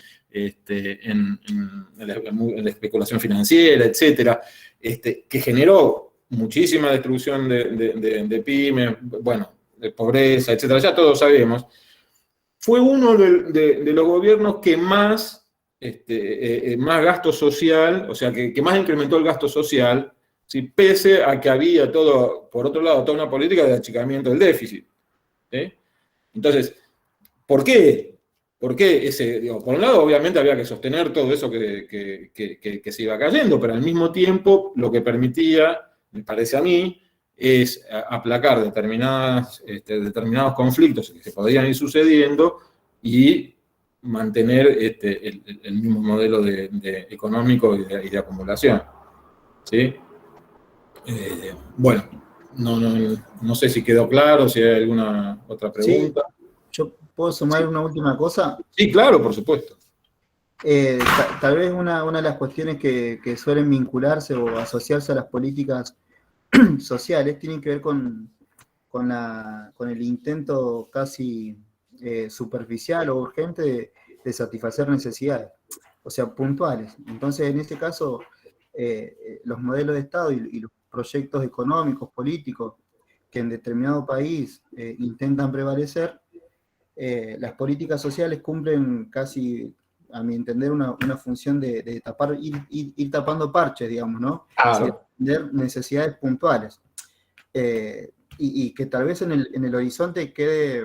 la especulación financiera, etcétera, que generó muchísima destrucción de pymes, bueno, de pobreza, etcétera, ya todos sabemos, fue uno de los gobiernos que más gasto social, o sea, que más incrementó el gasto social, ¿sí? Pese a que había por otro lado, toda una política de achicamiento del déficit. ¿Sí? Entonces, ¿por qué? ¿Por qué por un lado, obviamente, había que sostener todo eso que se iba cayendo, pero al mismo tiempo lo que permitía, me parece a mí, es aplacar determinados conflictos que se podían ir sucediendo y mantener el mismo modelo económico y de acumulación. ¿Sí? Bueno, no sé si quedó claro, si hay alguna otra pregunta. Sí, yo puedo sumar una última cosa. Sí, claro, por supuesto. Tal vez una de las cuestiones que suelen vincularse o asociarse a las políticas sociales tienen que ver con el intento casi superficial o urgente de satisfacer necesidades, o sea, puntuales. Entonces, en este caso, los modelos de Estado y los proyectos económicos, políticos, que en determinado país intentan prevalecer, las políticas sociales cumplen casi, a mi entender, una función de tapar, ir tapando parches, digamos, ¿no? Claro. Atender necesidades puntuales. Y que tal vez en el horizonte quede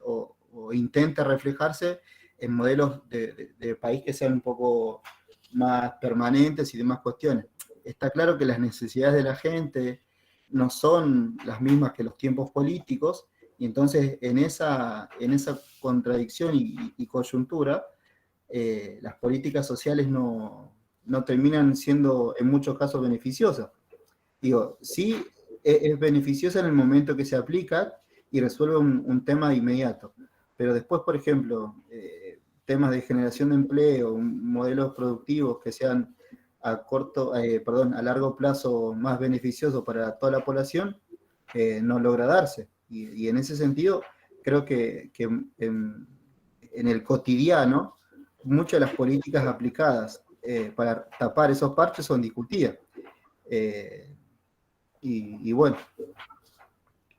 o intente reflejarse en modelos de país que sean un poco más permanentes y demás cuestiones. Está claro que las necesidades de la gente no son las mismas que los tiempos políticos, y entonces en esa contradicción y coyuntura, las políticas sociales no terminan siendo en muchos casos beneficiosas. Digo, sí es beneficiosa en el momento que se aplica y resuelve un tema inmediato, pero después, por ejemplo, temas de generación de empleo, modelos productivos que sean a largo plazo más beneficiosos para toda la población, no logra darse. Y en ese sentido, creo que en el cotidiano, muchas de las políticas aplicadas para tapar esos parches son discutidas. Y bueno,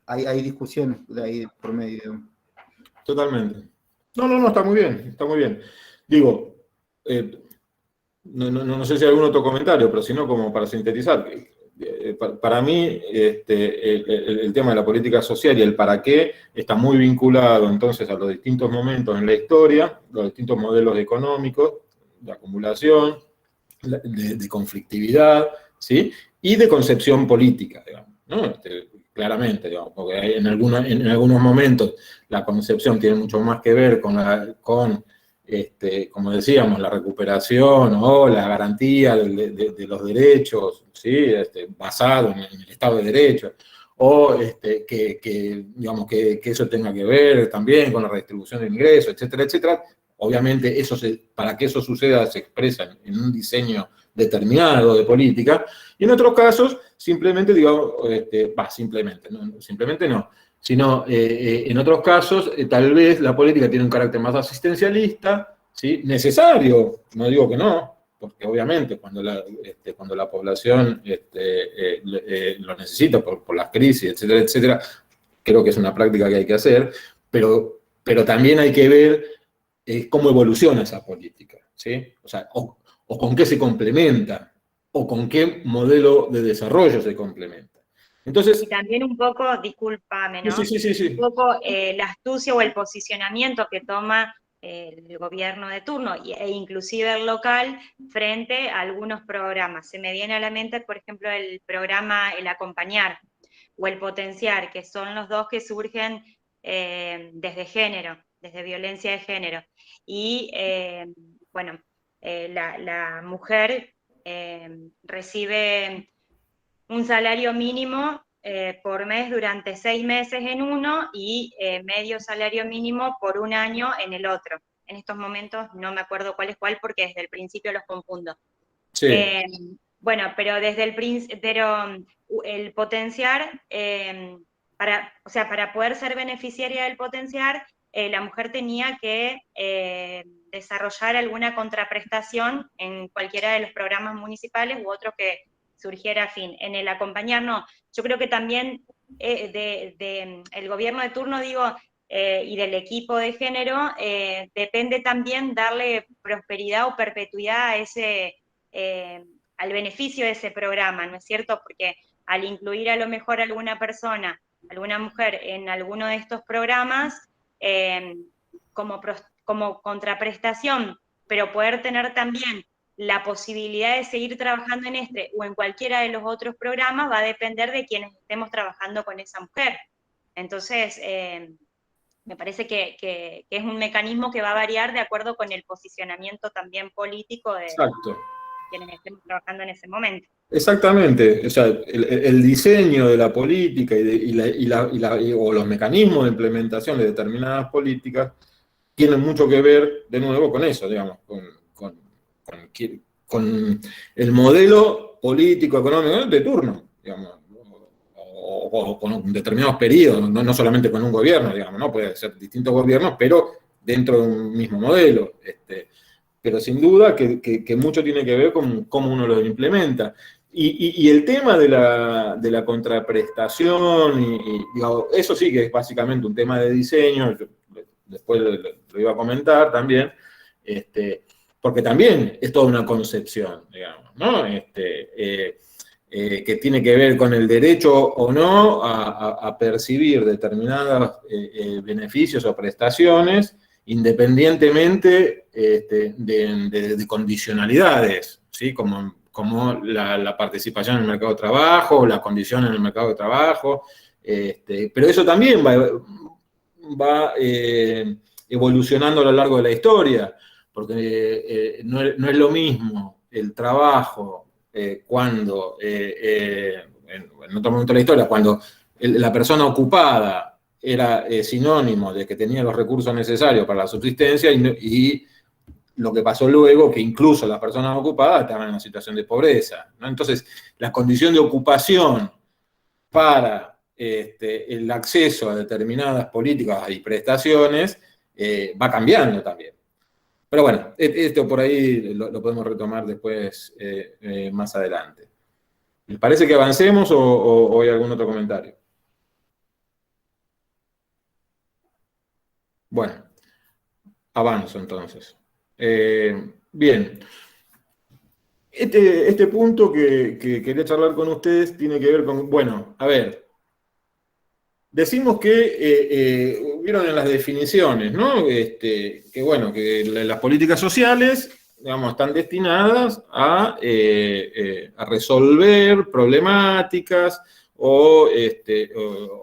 hay discusiones de ahí por medio. Totalmente. No, está muy bien, está muy bien. Digo, no sé si hay algún otro comentario, pero si no, como para sintetizar, para mí el tema de la política social y el para qué está muy vinculado entonces a los distintos momentos en la historia, los distintos modelos económicos, de acumulación, de conflictividad, ¿sí? Y de concepción política, digamos, ¿no? Claramente, digamos, porque en algunos momentos la concepción tiene mucho más que ver con como decíamos, la recuperación o la garantía de los derechos, ¿sí? Basado en el Estado de Derecho, o digamos, que eso tenga que ver también con la redistribución de ingresos, etcétera, etcétera. Obviamente, para que eso suceda se expresa en un diseño determinado de política, y en otros casos, simplemente, digamos, simplemente no, sino en otros casos, tal vez la política tiene un carácter más asistencialista, ¿sí? Necesario, no digo que no, porque obviamente cuando la población lo necesita por las crisis, etcétera, etcétera, creo que es una práctica que hay que hacer, pero también hay que ver cómo evoluciona esa política, ¿sí? O sea, o con qué se complementa, o con qué modelo de desarrollo se complementa. Entonces, y también un poco, discúlpame, ¿no? sí. Un poco la astucia o el posicionamiento que toma el gobierno de turno e inclusive el local frente a algunos programas. Se me viene a la mente, por ejemplo, el programa El Acompañar o el Potenciar, que son los dos que surgen desde género, desde violencia de género. Y bueno, la mujer recibe un salario mínimo por mes durante 6 meses en uno y medio salario mínimo por un año en el otro. En estos momentos no me acuerdo cuál es cuál porque desde el principio los confundo. sí. Bueno, pero desde el potenciar, para poder ser beneficiaria del potenciar, la mujer tenía que desarrollar alguna contraprestación en cualquiera de los programas municipales u otro que surgiera afín. En el acompañar, no. Yo creo que también el gobierno de turno, y del equipo de género, depende también darle prosperidad o perpetuidad a al beneficio de ese programa, ¿no es cierto? Porque al incluir a lo mejor alguna persona, alguna mujer en alguno de estos programas, como contraprestación, pero poder tener también la posibilidad de seguir trabajando en este o en cualquiera de los otros programas va a depender de quienes estemos trabajando con esa mujer. Entonces, me parece que es un mecanismo que va a variar de acuerdo con el posicionamiento también político de Exacto. quienes estemos trabajando en ese momento. Exactamente, o sea, el diseño de la política o los mecanismos de implementación de determinadas políticas tienen mucho que ver, de nuevo, con eso, digamos, con el modelo político, económico de turno, digamos, o con determinados periodos, no solamente con un gobierno, digamos, ¿no? Puede ser distintos gobiernos, pero dentro de un mismo modelo. Pero sin duda que mucho tiene que ver con cómo uno lo implementa. Y el tema de la contraprestación, digamos, eso sí que es básicamente un tema de diseño, yo después lo iba a comentar también, porque también es toda una concepción, digamos, ¿no? Que tiene que ver con el derecho o no a percibir determinados beneficios o prestaciones, independientemente de condicionalidades, ¿sí? Como la participación en el mercado de trabajo, la condición en el mercado de trabajo, pero eso también va evolucionando a lo largo de la historia, porque no es lo mismo el trabajo cuando, en otro momento de la historia, cuando la persona ocupada era sinónimo de que tenía los recursos necesarios para la subsistencia y lo que pasó luego, que incluso las personas ocupadas estaban en una situación de pobreza, ¿no? Entonces, la condición de ocupación para el acceso a determinadas políticas y prestaciones va cambiando también. Pero bueno, esto por ahí lo podemos retomar después, más adelante. ¿Les parece que avancemos o hay algún otro comentario? Bueno, avanzo entonces. Bien. Este punto que quería charlar con ustedes tiene que ver con, bueno, a ver, decimos que, vieron en las definiciones, ¿no? Que bueno, que las políticas sociales, digamos, están destinadas a resolver problemáticas o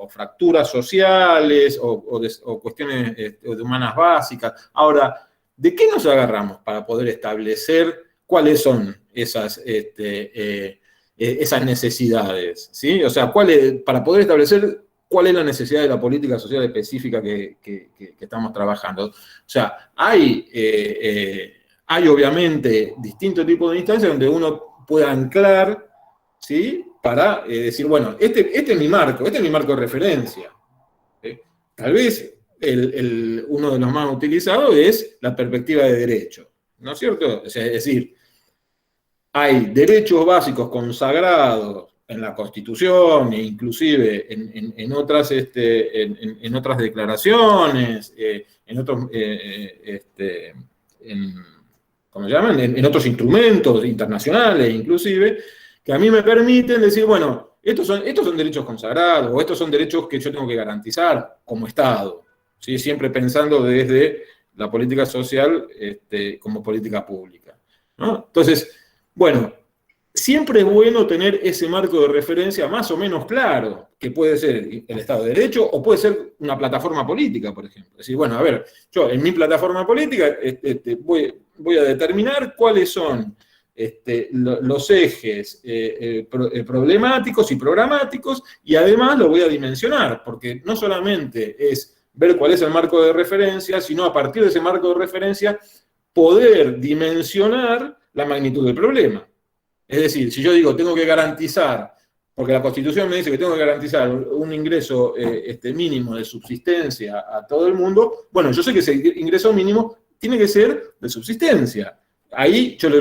fracturas sociales o cuestiones humanas básicas. Ahora, ¿de qué nos agarramos para poder establecer cuáles son esas necesidades? ¿Sí? O sea, para poder establecer cuál es la necesidad de la política social específica que estamos trabajando. O sea, hay obviamente distintos tipos de instancias donde uno puede anclar, ¿sí? Para decir, bueno, este es mi marco de referencia. Tal vez uno de los más utilizados es la perspectiva de derecho, ¿no es cierto? O sea, es decir, hay derechos básicos consagrados en la Constitución e inclusive en otras declaraciones, ¿cómo se llaman? En otros instrumentos internacionales inclusive, que a mí me permiten decir, bueno, estos son derechos consagrados, o estos son derechos que yo tengo que garantizar como Estado, ¿sí? Siempre pensando desde la política social como política pública, ¿no? Entonces, bueno, siempre es bueno tener ese marco de referencia más o menos claro, que puede ser el Estado de Derecho o puede ser una plataforma política, por ejemplo. Es decir, bueno, a ver, yo en mi plataforma política voy a determinar cuáles son los ejes problemáticos y programáticos, y además lo voy a dimensionar, porque no solamente es ver cuál es el marco de referencia, sino a partir de ese marco de referencia poder dimensionar la magnitud del problema. Es decir, si yo digo, tengo que garantizar, porque la Constitución me dice que tengo que garantizar un ingreso mínimo de subsistencia a todo el mundo, bueno, yo sé que ese ingreso mínimo tiene que ser de subsistencia. Ahí yo le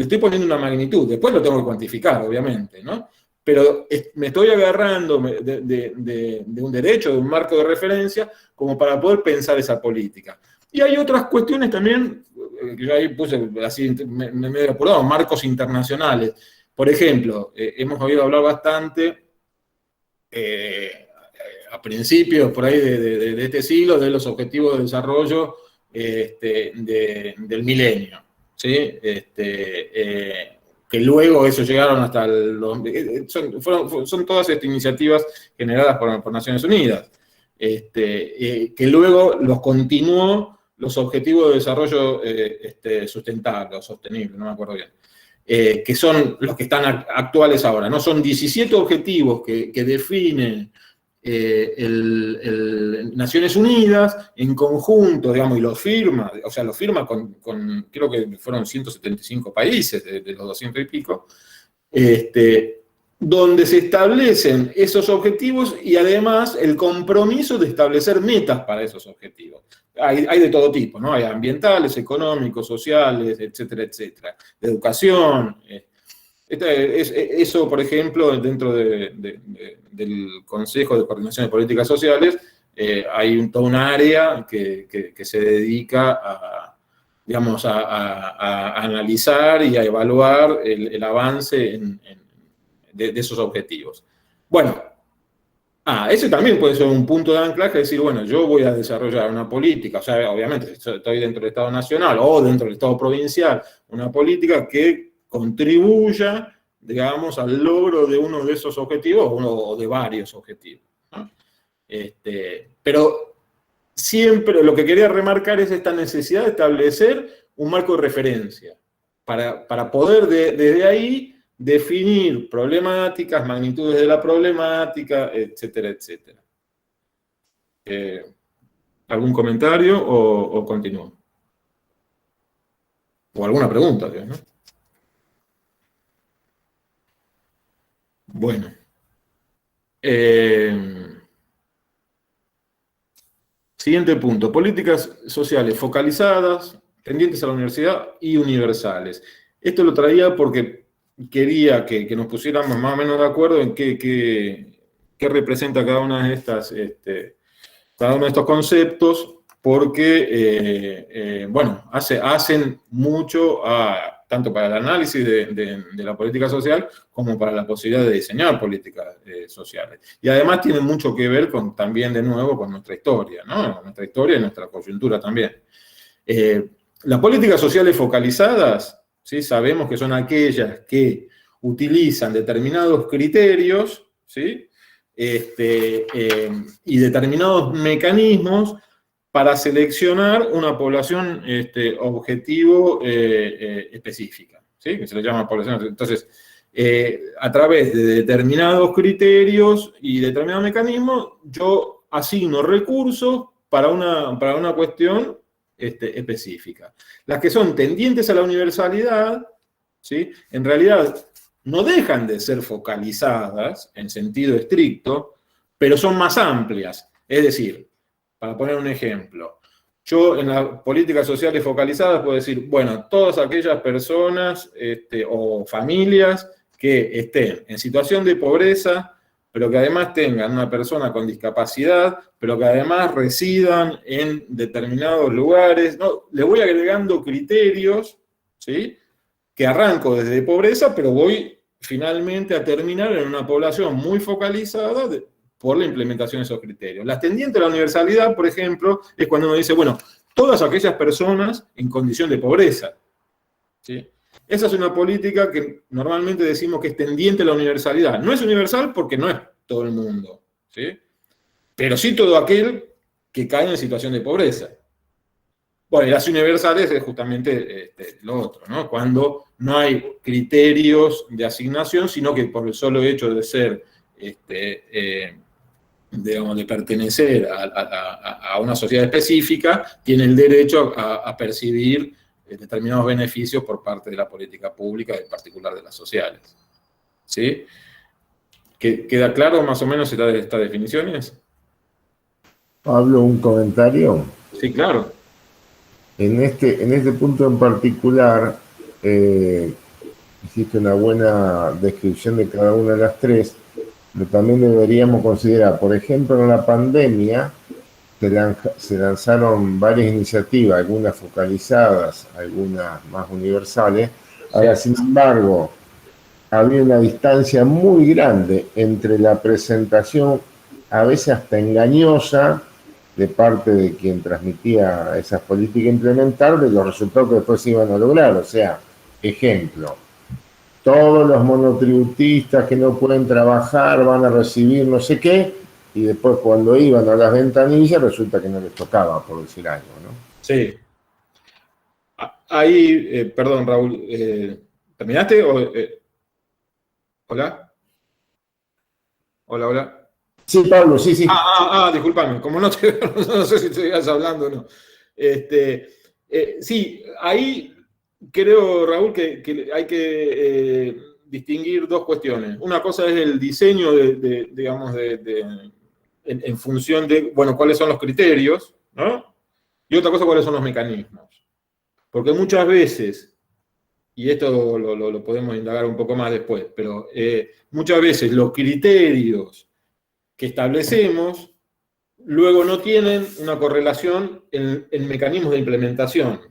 estoy poniendo una magnitud, después lo tengo que cuantificar, obviamente, ¿no? Pero me estoy agarrando de un derecho, de un marco de referencia, como para poder pensar esa política. Y hay otras cuestiones también, que yo ahí puse así, me he apurado, marcos internacionales. Por ejemplo, hemos oído hablar bastante a principios por ahí de este siglo de los objetivos de desarrollo del milenio, ¿sí? Que luego eso llegaron hasta son todas iniciativas generadas por Naciones Unidas, que luego los continuó los objetivos de desarrollo sustentable o sostenible, no me acuerdo bien, que son los que están actuales ahora, ¿no? Son 17 objetivos que definen Naciones Unidas en conjunto, digamos, y los firma, o sea, los firma con creo que fueron 175 países de los 200 y pico, donde se establecen esos objetivos y además el compromiso de establecer metas para esos objetivos. Hay de todo tipo, ¿no? Hay ambientales, económicos, sociales, etcétera, etcétera. De educación. Eso, por ejemplo, dentro del Consejo de Coordinación de Políticas Sociales, hay toda un área que se dedica a analizar y a evaluar el avance de esos objetivos. Bueno, ese también puede ser un punto de anclaje, decir, bueno, yo voy a desarrollar una política, o sea, obviamente estoy dentro del Estado Nacional o dentro del Estado Provincial, una política que contribuya, digamos, al logro de uno de esos objetivos o de varios objetivos, ¿no? Pero siempre lo que quería remarcar es esta necesidad de establecer un marco de referencia para poder desde ahí definir problemáticas, magnitudes de la problemática, etcétera, etcétera. ¿Algún comentario o continúo? O alguna pregunta, ¿no? Bueno. Siguiente punto. Políticas sociales focalizadas, tendientes a la universidad y universales. Esto lo traía porque quería que nos pusiéramos más o menos de acuerdo en qué representa cada una de estas, cada uno de estos conceptos, porque, bueno, hacen mucho tanto para el análisis de la política social como para la posibilidad de diseñar políticas sociales. Y además tienen mucho que ver también, de nuevo, con nuestra historia, ¿no? Nuestra historia y nuestra coyuntura también. Las políticas sociales focalizadas, ¿sí? Sabemos que son aquellas que utilizan determinados criterios, ¿sí? Y determinados mecanismos para seleccionar una población objetivo específica, ¿sí? Que se le llama población. Entonces, a través de determinados criterios y determinados mecanismos, yo asigno recursos para una cuestión específica. Las que son tendientes a la universalidad, ¿sí? En realidad no dejan de ser focalizadas en sentido estricto, pero son más amplias. Es decir, para poner un ejemplo, yo en las políticas sociales focalizadas puedo decir, bueno, todas aquellas personas o familias que estén en situación de pobreza, pero que además tengan una persona con discapacidad, pero que además residan en determinados lugares, ¿no? Le voy agregando criterios, ¿sí? Que arranco desde pobreza, pero voy finalmente a terminar en una población muy focalizada por la implementación de esos criterios. La tendiente a la universalidad, por ejemplo, es cuando uno dice, bueno, todas aquellas personas en condición de pobreza, ¿sí? Esa es una política que normalmente decimos que es tendiente a la universalidad. No es universal porque no es todo el mundo, ¿sí? Pero sí todo aquel que cae en situación de pobreza. Bueno, y las universales es justamente lo otro, ¿no? Cuando no hay criterios de asignación, sino que por el solo hecho de ser, digamos, de pertenecer a una sociedad específica, tiene el derecho a percibir determinados beneficios por parte de la política pública, en particular de las sociales. ¿Sí? ¿Queda claro más o menos estas definiciones? Pablo, un comentario. Sí, claro. En este punto en particular, hiciste una buena descripción de cada una de las tres, pero también deberíamos considerar, por ejemplo, en la pandemia se lanzaron varias iniciativas, algunas focalizadas, algunas más universales. Ahora, sin embargo, había una distancia muy grande entre la presentación, a veces hasta engañosa, de parte de quien transmitía esas políticas a implementar, de los resultados que después se iban a lograr. O sea, ejemplo, todos los monotributistas que no pueden trabajar van a recibir no sé qué, y después cuando iban a las ventanillas resulta que no les tocaba, por decir algo, ¿no? Sí. Ahí, perdón, Raúl, ¿terminaste? ¿Hola? Hola. Sí, Pablo, sí. Discúlpame, como no sé si estuvieras hablando o no. Sí, ahí creo, Raúl, que hay que distinguir dos cuestiones. Una cosa es el diseño digamos, en función de, bueno, cuáles son los criterios, ¿no? Y otra cosa, cuáles son los mecanismos. Porque muchas veces, y esto lo podemos indagar un poco más después, pero muchas veces los criterios que establecemos luego no tienen una correlación en mecanismos de implementación,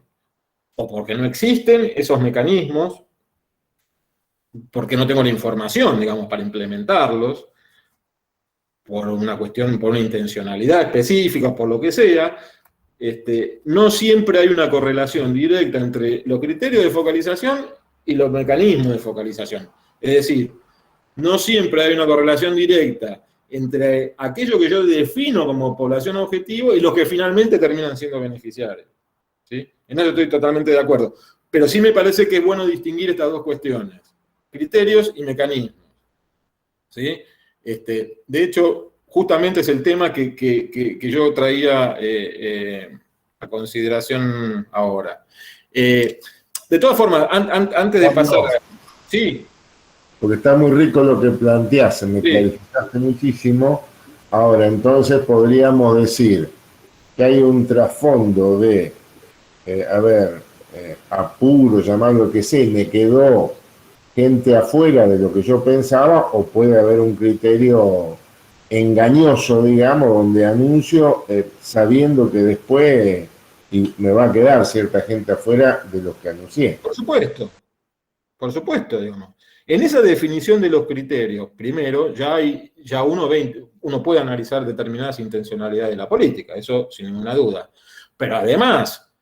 o porque no existen esos mecanismos, porque no tengo la información, digamos, para implementarlos, por una cuestión, por una intencionalidad específica, por lo que sea. No siempre hay una correlación directa entre los criterios de focalización y los mecanismos de focalización. Es decir, no siempre hay una correlación directa entre aquello que yo defino como población objetivo y los que finalmente terminan siendo beneficiarios. ¿Sí? En eso estoy totalmente de acuerdo. Pero sí me parece que es bueno distinguir estas dos cuestiones, criterios y mecanismos. ¿Sí? De hecho, justamente es el tema que yo traía a consideración ahora. De todas formas, antes de pasar... Sí. Porque está muy rico lo que planteaste, me clarificaste muchísimo. Ahora, entonces podríamos decir que hay un trasfondo de, apuro, llamarlo lo que sea, y me quedó gente afuera de lo que yo pensaba, o puede haber un criterio engañoso, digamos, donde anuncio sabiendo que después me va a quedar cierta gente afuera de los que anuncié. Por supuesto, digamos. En esa definición de los criterios, primero, ya uno puede analizar determinadas intencionalidades de la política, eso sin ninguna duda. Pero además,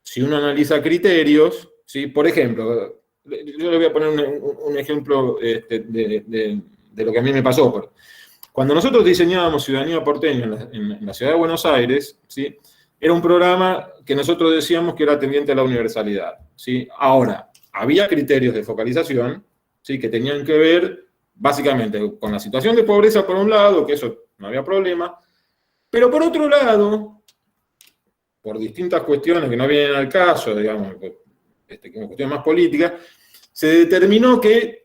si uno analiza criterios, ¿sí? Por ejemplo, yo le voy a poner un ejemplo de lo que a mí me pasó. Cuando nosotros diseñábamos Ciudadanía Porteña en la ciudad de Buenos Aires, ¿sí? Era un programa que nosotros decíamos que era tendiente a la universalidad, ¿sí? Ahora, había criterios de focalización, ¿sí? Que tenían que ver básicamente con la situación de pobreza por un lado, que eso no había problema, pero por otro lado, por distintas cuestiones que no vienen al caso, digamos, cuestiones más políticas, se determinó que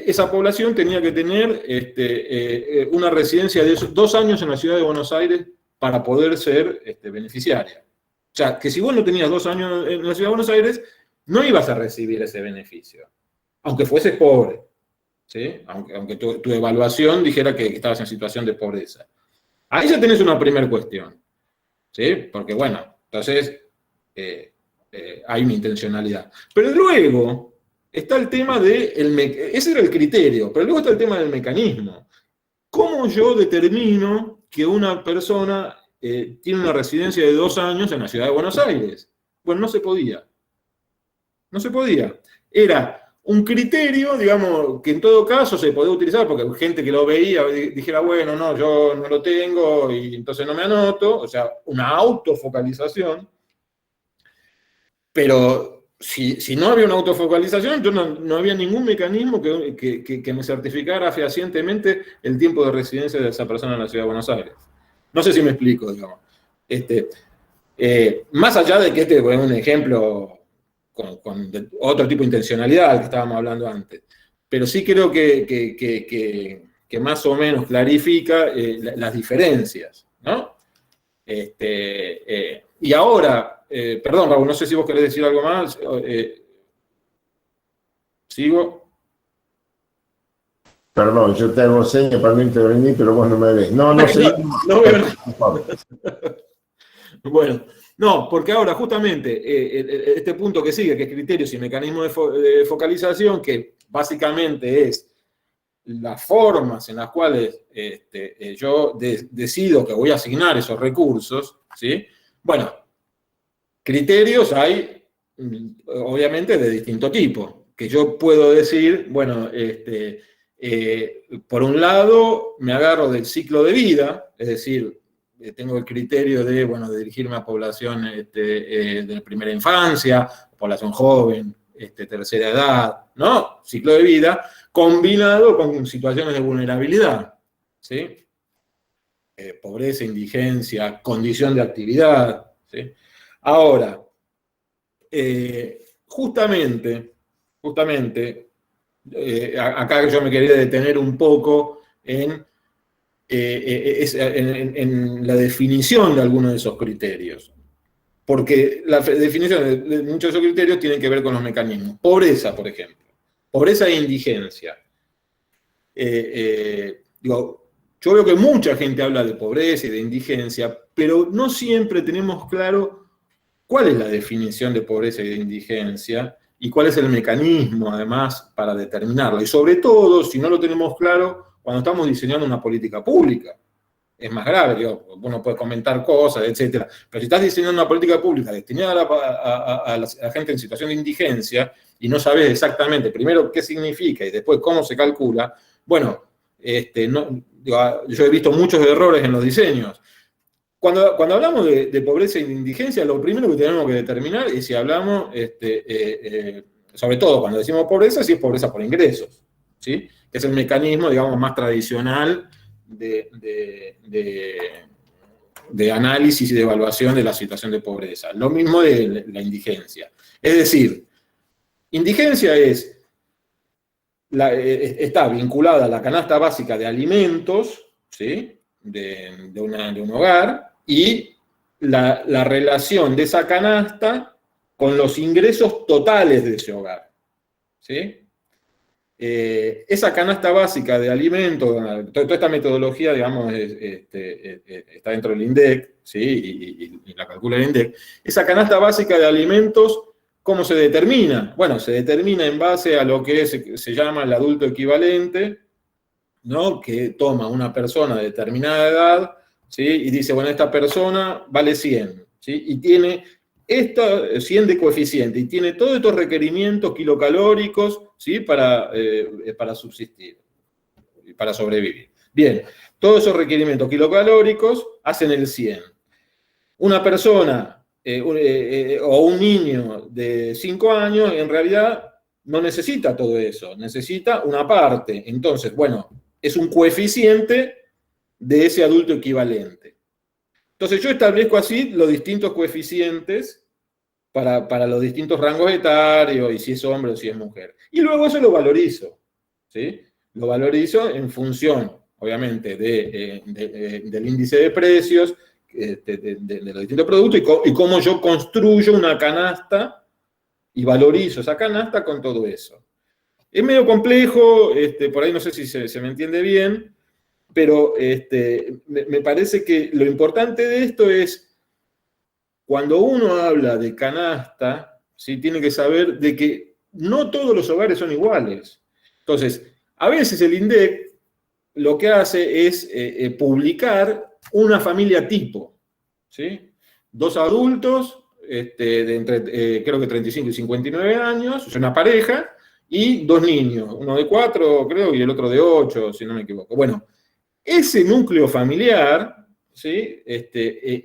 esa población tenía que tener una residencia de 2 años en la ciudad de Buenos Aires para poder ser beneficiaria. sea, que si vos no tenías 2 años en la Ciudad de Buenos Aires, no ibas a recibir ese beneficio, aunque fueses pobre, ¿sí? Aunque tu evaluación dijera que estabas en situación de pobreza. Ahí ya tenés una primera cuestión, ¿sí? Porque, bueno, entonces hay una intencionalidad. Pero luego está el tema ese era el criterio, pero luego está el tema del mecanismo. ¿Cómo yo determino que una persona tiene una residencia de 2 años en la Ciudad de Buenos Aires? Bueno, no se podía. No se podía. Era un criterio, digamos, que en todo caso se podía utilizar porque gente que lo veía dijera, bueno, no, yo no lo tengo y entonces no me anoto, o sea, una autofocalización. Pero si no había una autofocalización, yo no había ningún mecanismo que me certificara fehacientemente el tiempo de residencia de esa persona en la Ciudad de Buenos Aires. No sé si me explico, digamos. Más allá de que este es un ejemplo con otro tipo de intencionalidad que estábamos hablando antes, pero sí creo que más o menos clarifica las diferencias, ¿no? Y ahora, perdón, Raúl, no sé si vos querés decir algo más. ¿Sigo? Perdón, yo te hago señas para no intervenir, pero vos no me ves. No sé. No veo nada. Bueno, no, porque ahora justamente este punto que sigue, que es criterios y mecanismos de focalización, que básicamente es las formas en las cuales yo decido que voy a asignar esos recursos, ¿sí? Bueno, criterios hay, obviamente, de distinto tipo, que yo puedo decir, bueno, por un lado, me agarro del ciclo de vida, es decir, tengo el criterio de dirigirme a población de primera infancia, población joven, tercera edad, ¿no? Ciclo de vida, combinado con situaciones de vulnerabilidad, ¿sí? Pobreza, indigencia, condición de actividad, ¿sí? Ahora, justamente, acá yo me quería detener un poco en la definición de algunos de esos criterios. Porque la definición de muchos de esos criterios tienen que ver con los mecanismos. Pobreza, por ejemplo. Pobreza e indigencia. Yo veo que mucha gente habla de pobreza y de indigencia, pero no siempre tenemos claro cuál es la definición de pobreza y de indigencia y cuál es el mecanismo, además, para determinarlo. Y sobre todo, si no lo tenemos claro, cuando estamos diseñando una política pública. Es más grave, uno puede comentar cosas, etc. Pero si estás diseñando una política pública destinada a la gente en situación de indigencia y no sabes exactamente, primero, qué significa y después cómo se calcula, bueno, yo he visto muchos errores en los diseños. Cuando hablamos de pobreza e indigencia, lo primero que tenemos que determinar es si hablamos, sobre todo cuando decimos pobreza, si es pobreza por ingresos, ¿sí? Que es el mecanismo, digamos, más tradicional de análisis y de evaluación de la situación de pobreza. Lo mismo de la indigencia. Es decir, indigencia está vinculada a la canasta básica de alimentos, ¿sí? de un hogar, y la relación de esa canasta con los ingresos totales de ese hogar, ¿sí? Esa canasta básica de alimentos, toda esta metodología, digamos, está dentro del INDEC, ¿sí? y la calcula el INDEC. Esa canasta básica de alimentos, ¿cómo se determina? Bueno, se determina en base a lo que se llama el adulto equivalente, ¿no? Que toma una persona de determinada edad, ¿sí? Y dice, bueno, esta persona vale 100, ¿sí? Y tiene 100 de coeficiente, y tiene todos estos requerimientos kilocalóricos, ¿sí? Para subsistir, para sobrevivir. Bien, todos esos requerimientos kilocalóricos hacen el 100. Una persona o un niño de 5 años, en realidad, no necesita todo eso, necesita una parte. Entonces, bueno, es un coeficiente de ese adulto equivalente. Entonces yo establezco así los distintos coeficientes para los distintos rangos etarios, y si es hombre o si es mujer. Y luego eso lo valorizo, ¿sí? Lo valorizo en función, obviamente, del índice de precios, de los distintos productos y cómo yo construyo una canasta y valorizo esa canasta con todo eso. Es medio complejo, por ahí no sé si se me entiende bien, pero me parece que lo importante de esto es, cuando uno habla de canasta, ¿sí? Tiene que saber de que no todos los hogares son iguales. Entonces, a veces el INDEC lo que hace es publicar una familia tipo, ¿sí? 2 adultos, de entre, creo que 35 y 59 años, es una pareja, y 2 niños, uno de 4, creo, y el otro de 8, si no me equivoco. Bueno, ese núcleo familiar, ¿sí?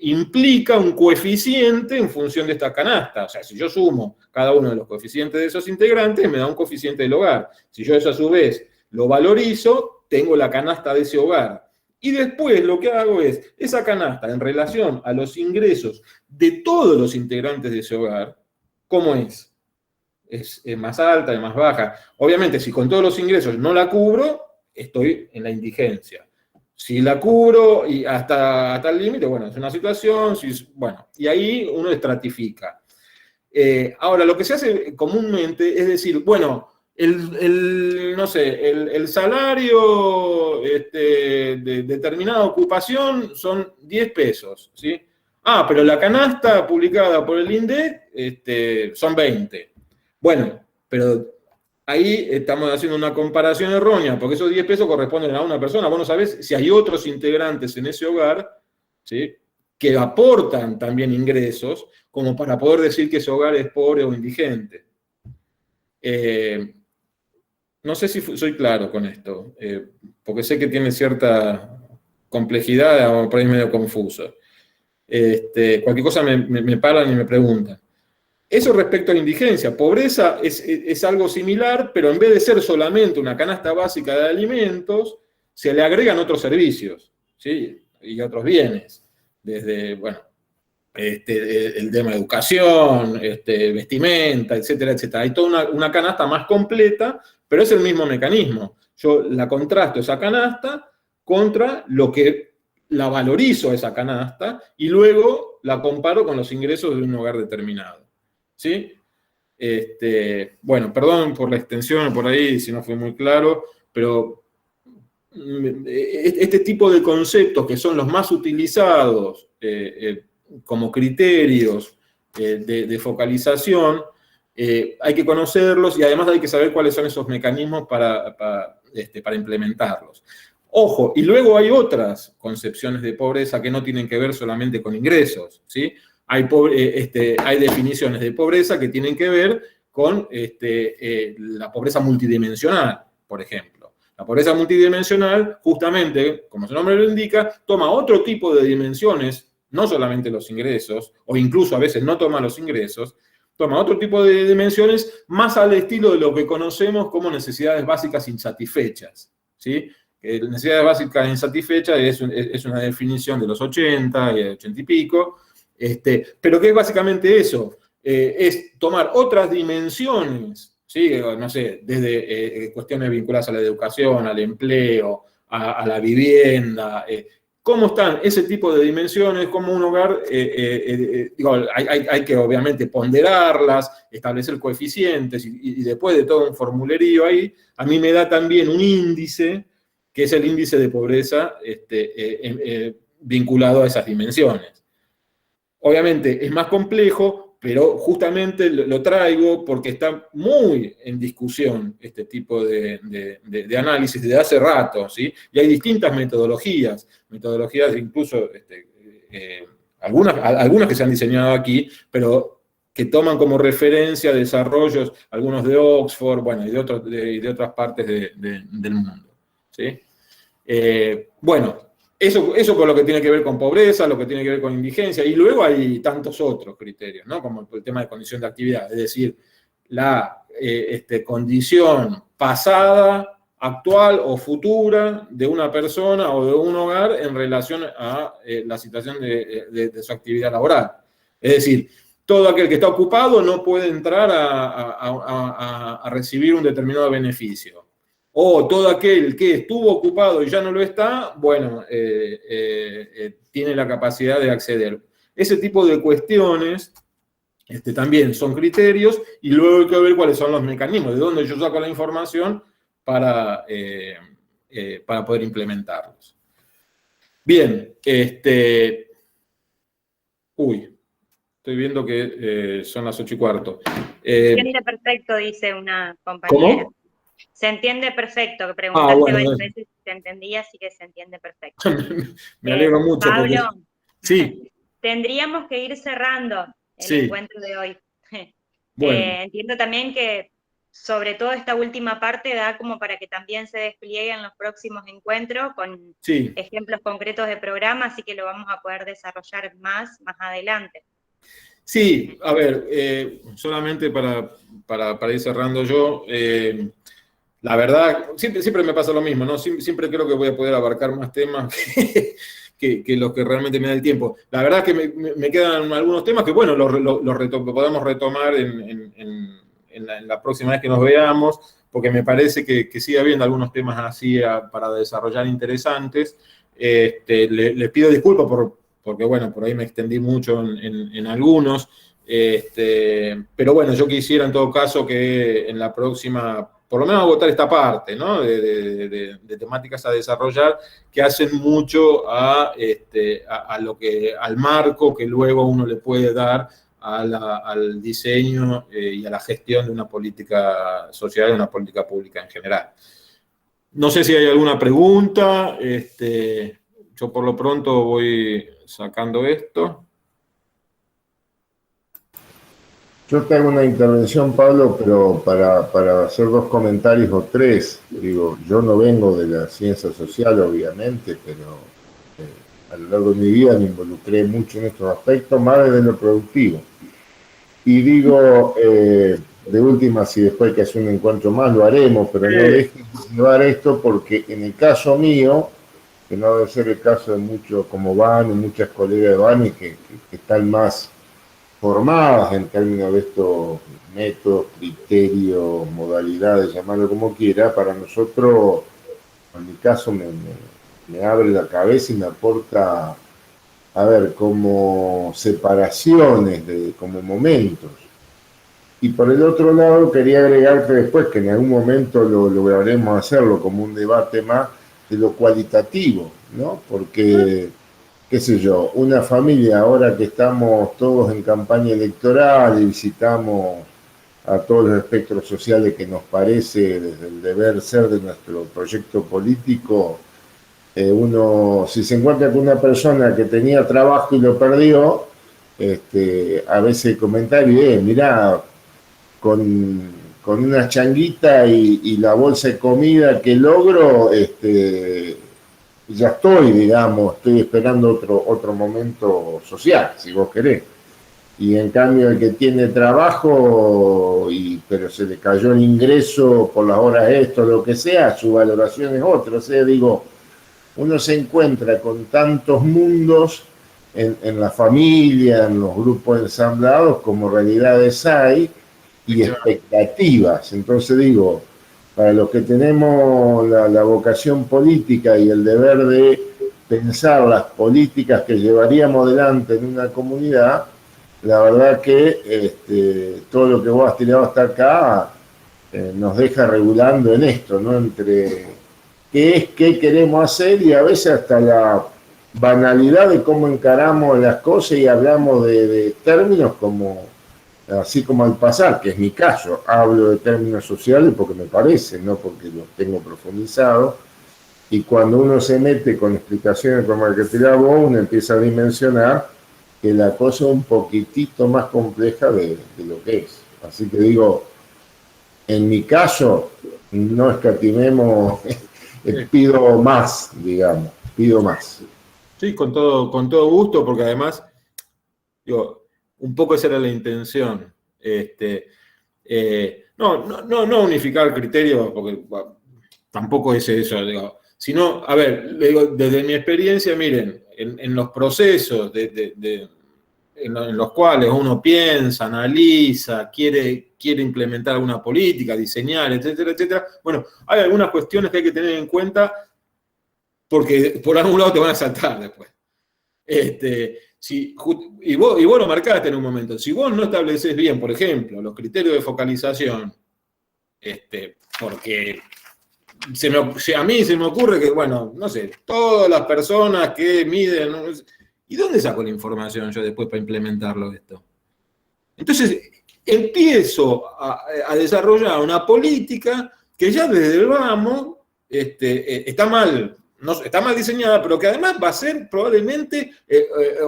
Implica un coeficiente en función de esta canasta. O sea, si yo sumo cada uno de los coeficientes de esos integrantes, me da un coeficiente del hogar. Si yo eso a su vez lo valorizo, tengo la canasta de ese hogar. Y después lo que hago es, esa canasta en relación a los ingresos de todos los integrantes de ese hogar, ¿cómo es? Es más alta, es más baja. Obviamente, si con todos los ingresos no la cubro, estoy en la indigencia. Si la cubro y hasta el límite, bueno, es una situación, bueno, y ahí uno estratifica. Ahora, lo que se hace comúnmente es decir, bueno, no sé, el salario de determinada ocupación son 10 pesos, ¿sí? Ah, pero la canasta publicada por el INDEC son 20. Bueno, pero ahí estamos haciendo una comparación errónea, porque esos 10 pesos corresponden a una persona. Vos no sabés si hay otros integrantes en ese hogar, ¿sí? Que aportan también ingresos, como para poder decir que ese hogar es pobre o indigente. No sé si soy claro con esto, porque sé que tiene cierta complejidad, o por ahí medio confuso. Cualquier cosa me paran y me preguntan. Eso respecto a la indigencia. Pobreza es algo similar, pero en vez de ser solamente una canasta básica de alimentos, se le agregan otros servicios, ¿sí? Y otros bienes. Desde, bueno, el tema de educación, vestimenta, etcétera, etcétera. Hay toda una canasta más completa, pero es el mismo mecanismo. Yo la contrasto esa canasta contra lo que la valorizo esa canasta y luego la comparo con los ingresos de un hogar determinado. ¿Sí? Bueno, perdón por la extensión, por ahí, si no fue muy claro, pero este tipo de conceptos que son los más utilizados como criterios de focalización, hay que conocerlos y además hay que saber cuáles son esos mecanismos para implementarlos. Ojo, y luego hay otras concepciones de pobreza que no tienen que ver solamente con ingresos, ¿sí? Hay definiciones de pobreza que tienen que ver con la pobreza multidimensional, por ejemplo. La pobreza multidimensional, justamente, como su nombre lo indica, toma otro tipo de dimensiones, no solamente los ingresos, o incluso a veces no toma los ingresos, toma otro tipo de dimensiones más al estilo de lo que conocemos como necesidades básicas insatisfechas, ¿sí? Necesidades básicas insatisfechas es una definición de los 80 y 80 y pico, pero que es básicamente eso, es tomar otras dimensiones, ¿sí? No sé, desde cuestiones vinculadas a la educación, al empleo, a la vivienda, cómo están ese tipo de dimensiones, como un hogar, hay que obviamente ponderarlas, establecer coeficientes, y después de todo un formulerío ahí, a mí me da también un índice, que es el índice de pobreza vinculado a esas dimensiones. Obviamente es más complejo, pero justamente lo traigo porque está muy en discusión este tipo de análisis desde hace rato, ¿sí? Y hay distintas metodologías incluso, algunas que se han diseñado aquí, pero que toman como referencia desarrollos, algunos de Oxford, bueno, y de otras partes del mundo, ¿sí? Bueno, eso con lo que tiene que ver con pobreza, lo que tiene que ver con indigencia, y luego hay tantos otros criterios, ¿no? Como el tema de condición de actividad, es decir, la condición pasada, actual o futura de una persona o de un hogar en relación a la situación de su actividad laboral. Es decir, todo aquel que está ocupado no puede entrar a recibir un determinado beneficio. o todo aquel que estuvo ocupado y ya no lo está, bueno, tiene la capacidad de acceder. Ese tipo de cuestiones también son criterios, y luego hay que ver cuáles son los mecanismos, de dónde yo saco la información para poder implementarlos. Bien, estoy viendo que son las 8:15. Se entiende perfecto, dice una compañera. ¿Cómo? Se entiende perfecto, que preguntaste Bueno, varias veces si se entendía, así que se entiende perfecto. me alegro mucho. Pablo, Porque... Sí, tendríamos que ir cerrando el sí. encuentro de hoy. Bueno. Entiendo también que sobre todo esta última parte da como para que también se desplieguen los próximos encuentros con ejemplos concretos de programa, así que lo vamos a poder desarrollar más adelante. Sí, a ver, solamente para ir cerrando yo, la verdad, siempre me pasa lo mismo, ¿no? Siempre creo que voy a poder abarcar más temas que los que realmente me da el tiempo. La verdad es que me quedan algunos temas que, bueno, los podemos retomar en la próxima vez que nos veamos, porque me parece que sigue habiendo algunos temas así para desarrollar interesantes. Les pido disculpas porque, bueno, por ahí me extendí mucho en algunos. Pero bueno, yo quisiera en todo caso que en la próxima, por lo menos agotar esta parte, ¿no? de temáticas a desarrollar que hacen mucho al marco que luego uno le puede dar al diseño y a la gestión de una política social y una política pública en general. No sé si hay alguna pregunta. Yo por lo pronto voy sacando esto. Yo te hago una intervención, Pablo, pero para hacer 2 comentarios o 3. Digo, yo no vengo de la ciencia social, obviamente, pero a lo largo de mi vida me involucré mucho en estos aspectos, más desde lo productivo. Y digo, de última, si después hay que hacer un encuentro más, lo haremos, pero no dejes de llevar esto, porque en el caso mío, que no debe ser el caso de muchos como Van y muchas colegas de Van que están más formadas en términos de estos métodos, criterios, modalidades, llamarlo como quiera, para nosotros, en mi caso, me abre la cabeza y me aporta, a ver, como separaciones, como momentos. Y por el otro lado, quería agregarte después, que en algún momento lo lograremos hacerlo como un debate más de lo cualitativo, ¿no? Porque qué sé yo, una familia, ahora que estamos todos en campaña electoral y visitamos a todos los espectros sociales que nos parece desde el deber ser de nuestro proyecto político, uno, si se encuentra con una persona que tenía trabajo y lo perdió, a veces el comentario mirá, con una changuita y la bolsa de comida que logro, ya estoy, digamos, estoy esperando otro momento social, si vos querés. Y en cambio el que tiene trabajo, pero se le cayó el ingreso por las horas esto, lo que sea, su valoración es otra. O sea, digo, uno se encuentra con tantos mundos en la familia, en los grupos ensamblados, como realidades hay, y expectativas. Entonces digo, para los que tenemos la vocación política y el deber de pensar las políticas que llevaríamos adelante en una comunidad, la verdad que todo lo que vos has tirado hasta acá nos deja regulando en esto, ¿no? Entre qué queremos hacer y a veces hasta la banalidad de cómo encaramos las cosas y hablamos de términos como así como al pasar, que es mi caso, hablo de términos sociales porque me parece, no porque los tengo profundizados, y cuando uno se mete con explicaciones como la que te da vos, uno empieza a dimensionar que la cosa es un poquitito más compleja de lo que es. Así que digo, en mi caso, no escatimemos, pido más, digamos, pido más. Sí, con todo gusto, porque además, digo, un poco esa era la intención. No unificar criterios, porque tampoco es eso, digo, sino, a ver, le digo, desde mi experiencia, miren, en los procesos en los cuales uno piensa, analiza, quiere implementar alguna política, diseñar, etcétera, etcétera. Bueno, hay algunas cuestiones que hay que tener en cuenta porque por algún lado te van a saltar después. Y vos lo marcaste en un momento. Si vos no estableces bien, por ejemplo, los criterios de focalización, porque a mí se me ocurre que, bueno, no sé, todas las personas que miden, ¿no? ¿Y dónde saco la información yo después para implementarlo esto? Entonces, empiezo a desarrollar una política que ya desde el vamos está mal diseñada, pero que además va a ser probablemente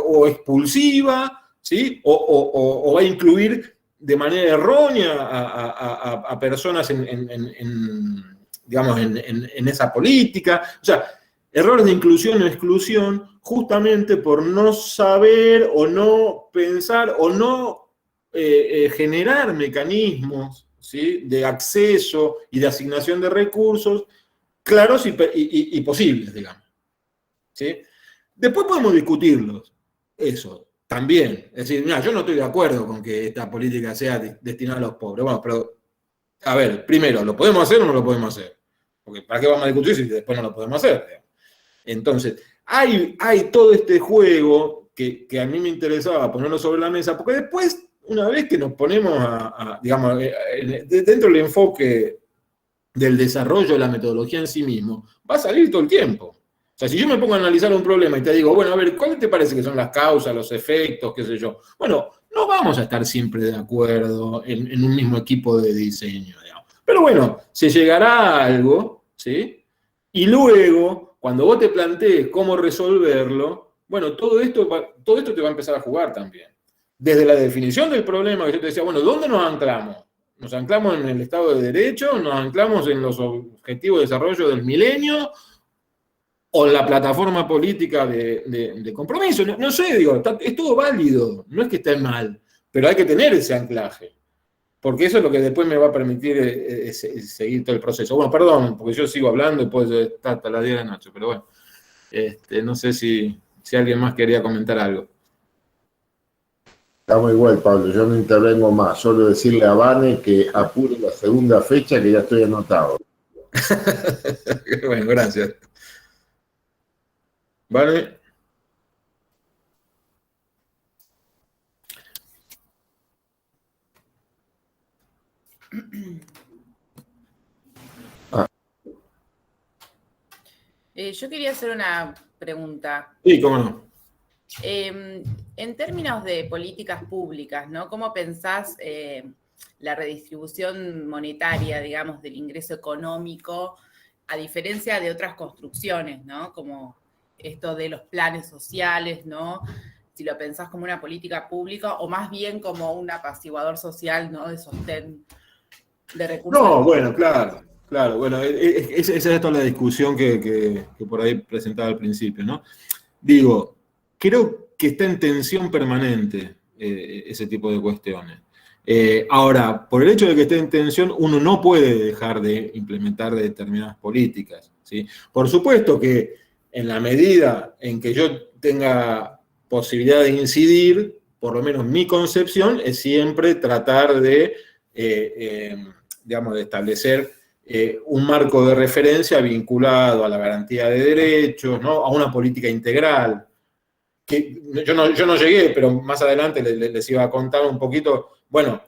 o expulsiva, ¿sí? O va a incluir de manera errónea a personas digamos, en esa política. O sea, errores de inclusión o exclusión justamente por no saber o no pensar o no generar mecanismos, ¿sí?, de acceso y de asignación de recursos claros y posibles, digamos. ¿Sí? Después podemos discutirlos, eso, también. Es decir, mira, yo no estoy de acuerdo con que esta política sea destinada a los pobres. Bueno, pero, a ver, primero, ¿lo podemos hacer o no lo podemos hacer? Porque ¿para qué vamos a discutir si después no lo podemos hacer? Entonces, hay todo este juego que a mí me interesaba ponerlo sobre la mesa, porque después, una vez que nos ponemos digamos, dentro del enfoque del desarrollo de la metodología en sí mismo, va a salir todo el tiempo. O sea, si yo me pongo a analizar un problema y te digo, bueno, a ver, ¿cuáles te parece que son las causas, los efectos, qué sé yo? Bueno, no vamos a estar siempre de acuerdo en un mismo equipo de diseño, digamos. Pero bueno, se llegará a algo, ¿sí? Y luego, cuando vos te plantees cómo resolverlo, bueno, todo esto te va a empezar a jugar también. Desde la definición del problema, que yo te decía, bueno, ¿dónde nos anclamos? ¿Nos anclamos en el Estado de Derecho? ¿Nos anclamos en los objetivos de desarrollo del milenio? ¿O en la plataforma política de compromiso? No sé, digo, es todo válido, no es que esté mal, pero hay que tener ese anclaje, porque eso es lo que después me va a permitir seguir todo el proceso. Bueno, perdón, porque yo sigo hablando y puedo estar hasta las 10 de la noche, pero bueno, no sé si alguien más quería comentar algo. Estamos igual, Pablo, yo no intervengo más, solo decirle a Vane que apure la segunda fecha que ya estoy anotado. Bueno, gracias. Vane. Yo quería hacer una pregunta. Sí, cómo no. En términos de políticas públicas, ¿no? ¿Cómo pensás la redistribución monetaria, digamos, del ingreso económico, a diferencia de otras construcciones, ¿no? Como esto de los planes sociales, ¿no? Si lo pensás como una política pública o más bien como un apaciguador social, ¿no? De sostén de recursos. No, bueno, claro. Bueno, esa es toda la discusión que por ahí presentaba al principio, ¿no? Digo, creo que está en tensión permanente ese tipo de cuestiones. Ahora, por el hecho de que esté en tensión, uno no puede dejar de implementar determinadas políticas, ¿sí? Por supuesto que en la medida en que yo tenga posibilidad de incidir, por lo menos mi concepción es siempre tratar de, digamos, de establecer un marco de referencia vinculado a la garantía de derechos, ¿no? A una política integral. Que yo no llegué, pero más adelante les iba a contar un poquito. Bueno,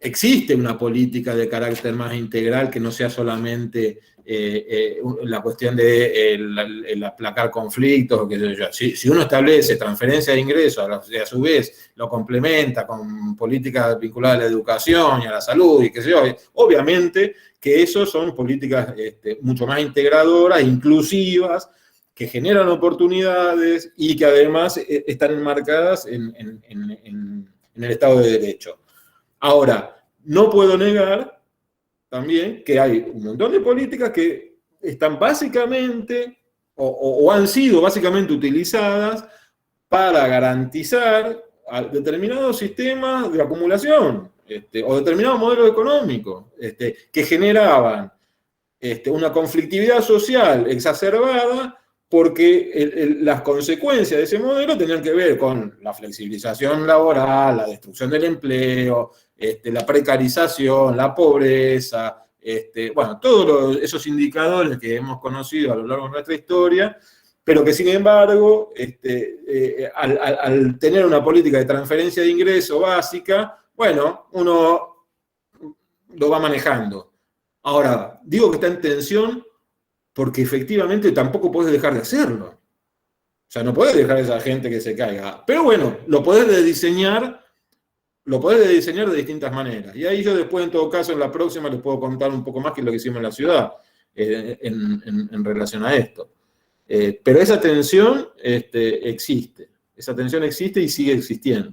existe una política de carácter más integral que no sea solamente la cuestión de el aplacar conflictos, o qué sé yo. Si uno establece transferencia de ingresos y a su vez lo complementa con políticas vinculadas a la educación y a la salud, y qué sé yo, obviamente que eso son políticas mucho más integradoras, inclusivas, que generan oportunidades y que además están enmarcadas en el Estado de Derecho. Ahora, no puedo negar también que hay un montón de políticas que están básicamente o han sido básicamente utilizadas para garantizar determinados sistemas de acumulación o determinados modelos económicos que generaban una conflictividad social exacerbada porque las consecuencias de ese modelo tenían que ver con la flexibilización laboral, la destrucción del empleo, la precarización, la pobreza, bueno, todos esos indicadores que hemos conocido a lo largo de nuestra historia, pero que sin embargo, al tener una política de transferencia de ingreso básica, bueno, uno lo va manejando. Ahora, digo que está en tensión porque efectivamente tampoco podés dejar de hacerlo. O sea, no podés dejar a esa gente que se caiga. Pero bueno, lo podés diseñar de distintas maneras. Y ahí yo después, en todo caso, en la próxima les puedo contar un poco más que lo que hicimos en la ciudad en relación a esto. Pero esa tensión existe. Esa tensión existe y sigue existiendo.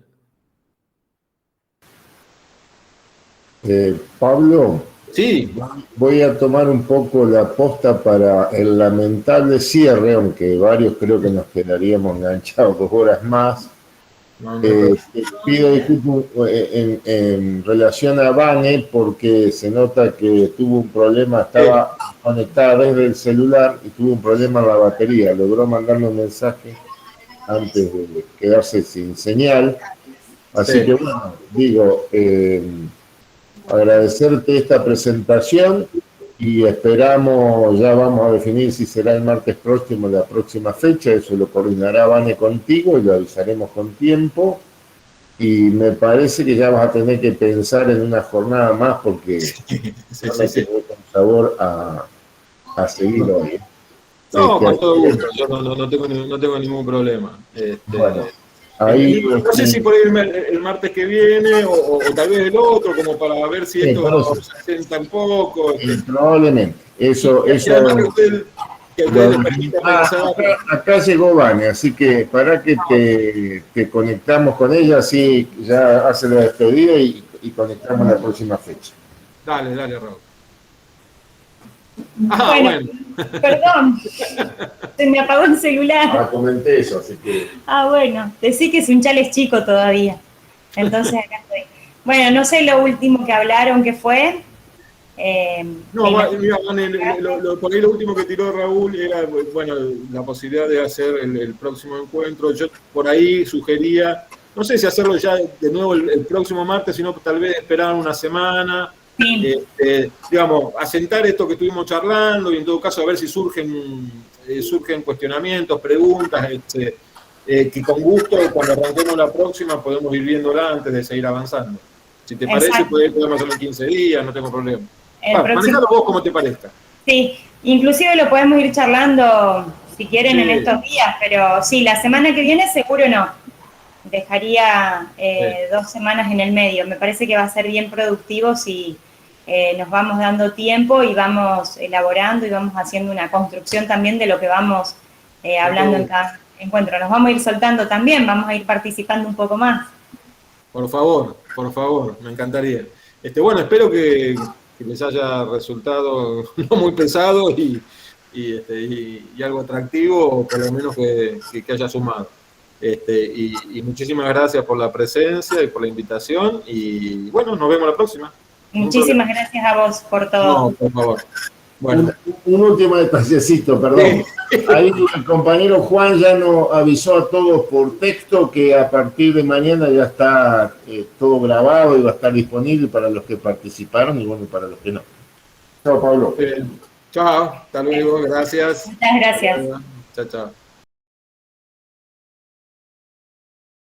Pablo, Sí. voy a tomar un poco la posta para el lamentable cierre, aunque varios creo que nos quedaríamos enganchados 2 horas más. Pido disculpas en relación a Vane, porque se nota que tuvo un problema, estaba conectada desde el celular y tuvo un problema en la batería. Logró mandarme un mensaje antes de quedarse sin señal. Así que bueno, digo, agradecerte esta presentación y esperamos, ya vamos a definir si será el martes próximo la próxima fecha, eso lo coordinará Vane contigo y lo avisaremos con tiempo. Y me parece que ya vas a tener que pensar en una jornada más porque tengo con sabor a seguir hoy. No, con todo gusto, yo no tengo ningún problema. Bueno, ahí, no sé si por ahí el martes que viene o tal vez el otro, como para ver si esto se asienta un poco. Probablemente. Eso además que ustedes les permita pensar. Acá llegó Vane, así que para que te conectamos con ella, así ya hace la despedida y conectamos la próxima fecha. Dale, Raúl. Bueno, perdón, se me apagó el celular. Comenté eso, así que... Bueno, decí que Sunchal es chico todavía, entonces acá estoy. Bueno, no sé lo último que hablaron, ¿qué fue? Mira, por ahí lo último que tiró Raúl era, bueno, la posibilidad de hacer el próximo encuentro. Yo por ahí sugería, no sé si hacerlo ya de nuevo el próximo martes, sino tal vez esperar una semana. Sí. Digamos, asentar esto que estuvimos charlando y en todo caso a ver si surgen cuestionamientos, preguntas, que con gusto cuando arranquemos la próxima podemos ir viéndola antes de seguir avanzando. Si te parece, podemos hacerlo en 15 días, no tengo problema. Manejalo vos como te parezca. Sí, inclusive lo podemos ir charlando si quieren en estos días, pero sí, la semana que viene seguro no. Dejaría 2 semanas en el medio. Me parece que va a ser bien productivo si nos vamos dando tiempo y vamos elaborando y vamos haciendo una construcción también de lo que vamos hablando en cada encuentro. Nos vamos a ir soltando también, vamos a ir participando un poco más. Por favor, me encantaría. Bueno, espero que les haya resultado no muy pesado y algo atractivo, o por lo menos que haya sumado. Y muchísimas gracias por la presencia y por la invitación, y bueno, nos vemos la próxima. Muchísimas gracias a vos por todo. No, por favor. Bueno. Un último detallecito, perdón. Ahí el compañero Juan ya nos avisó a todos por texto que a partir de mañana ya está todo grabado y va a estar disponible para los que participaron y bueno, para los que no. Chao, Pablo. Chao, hasta luego, gracias. Muchas gracias. Chao.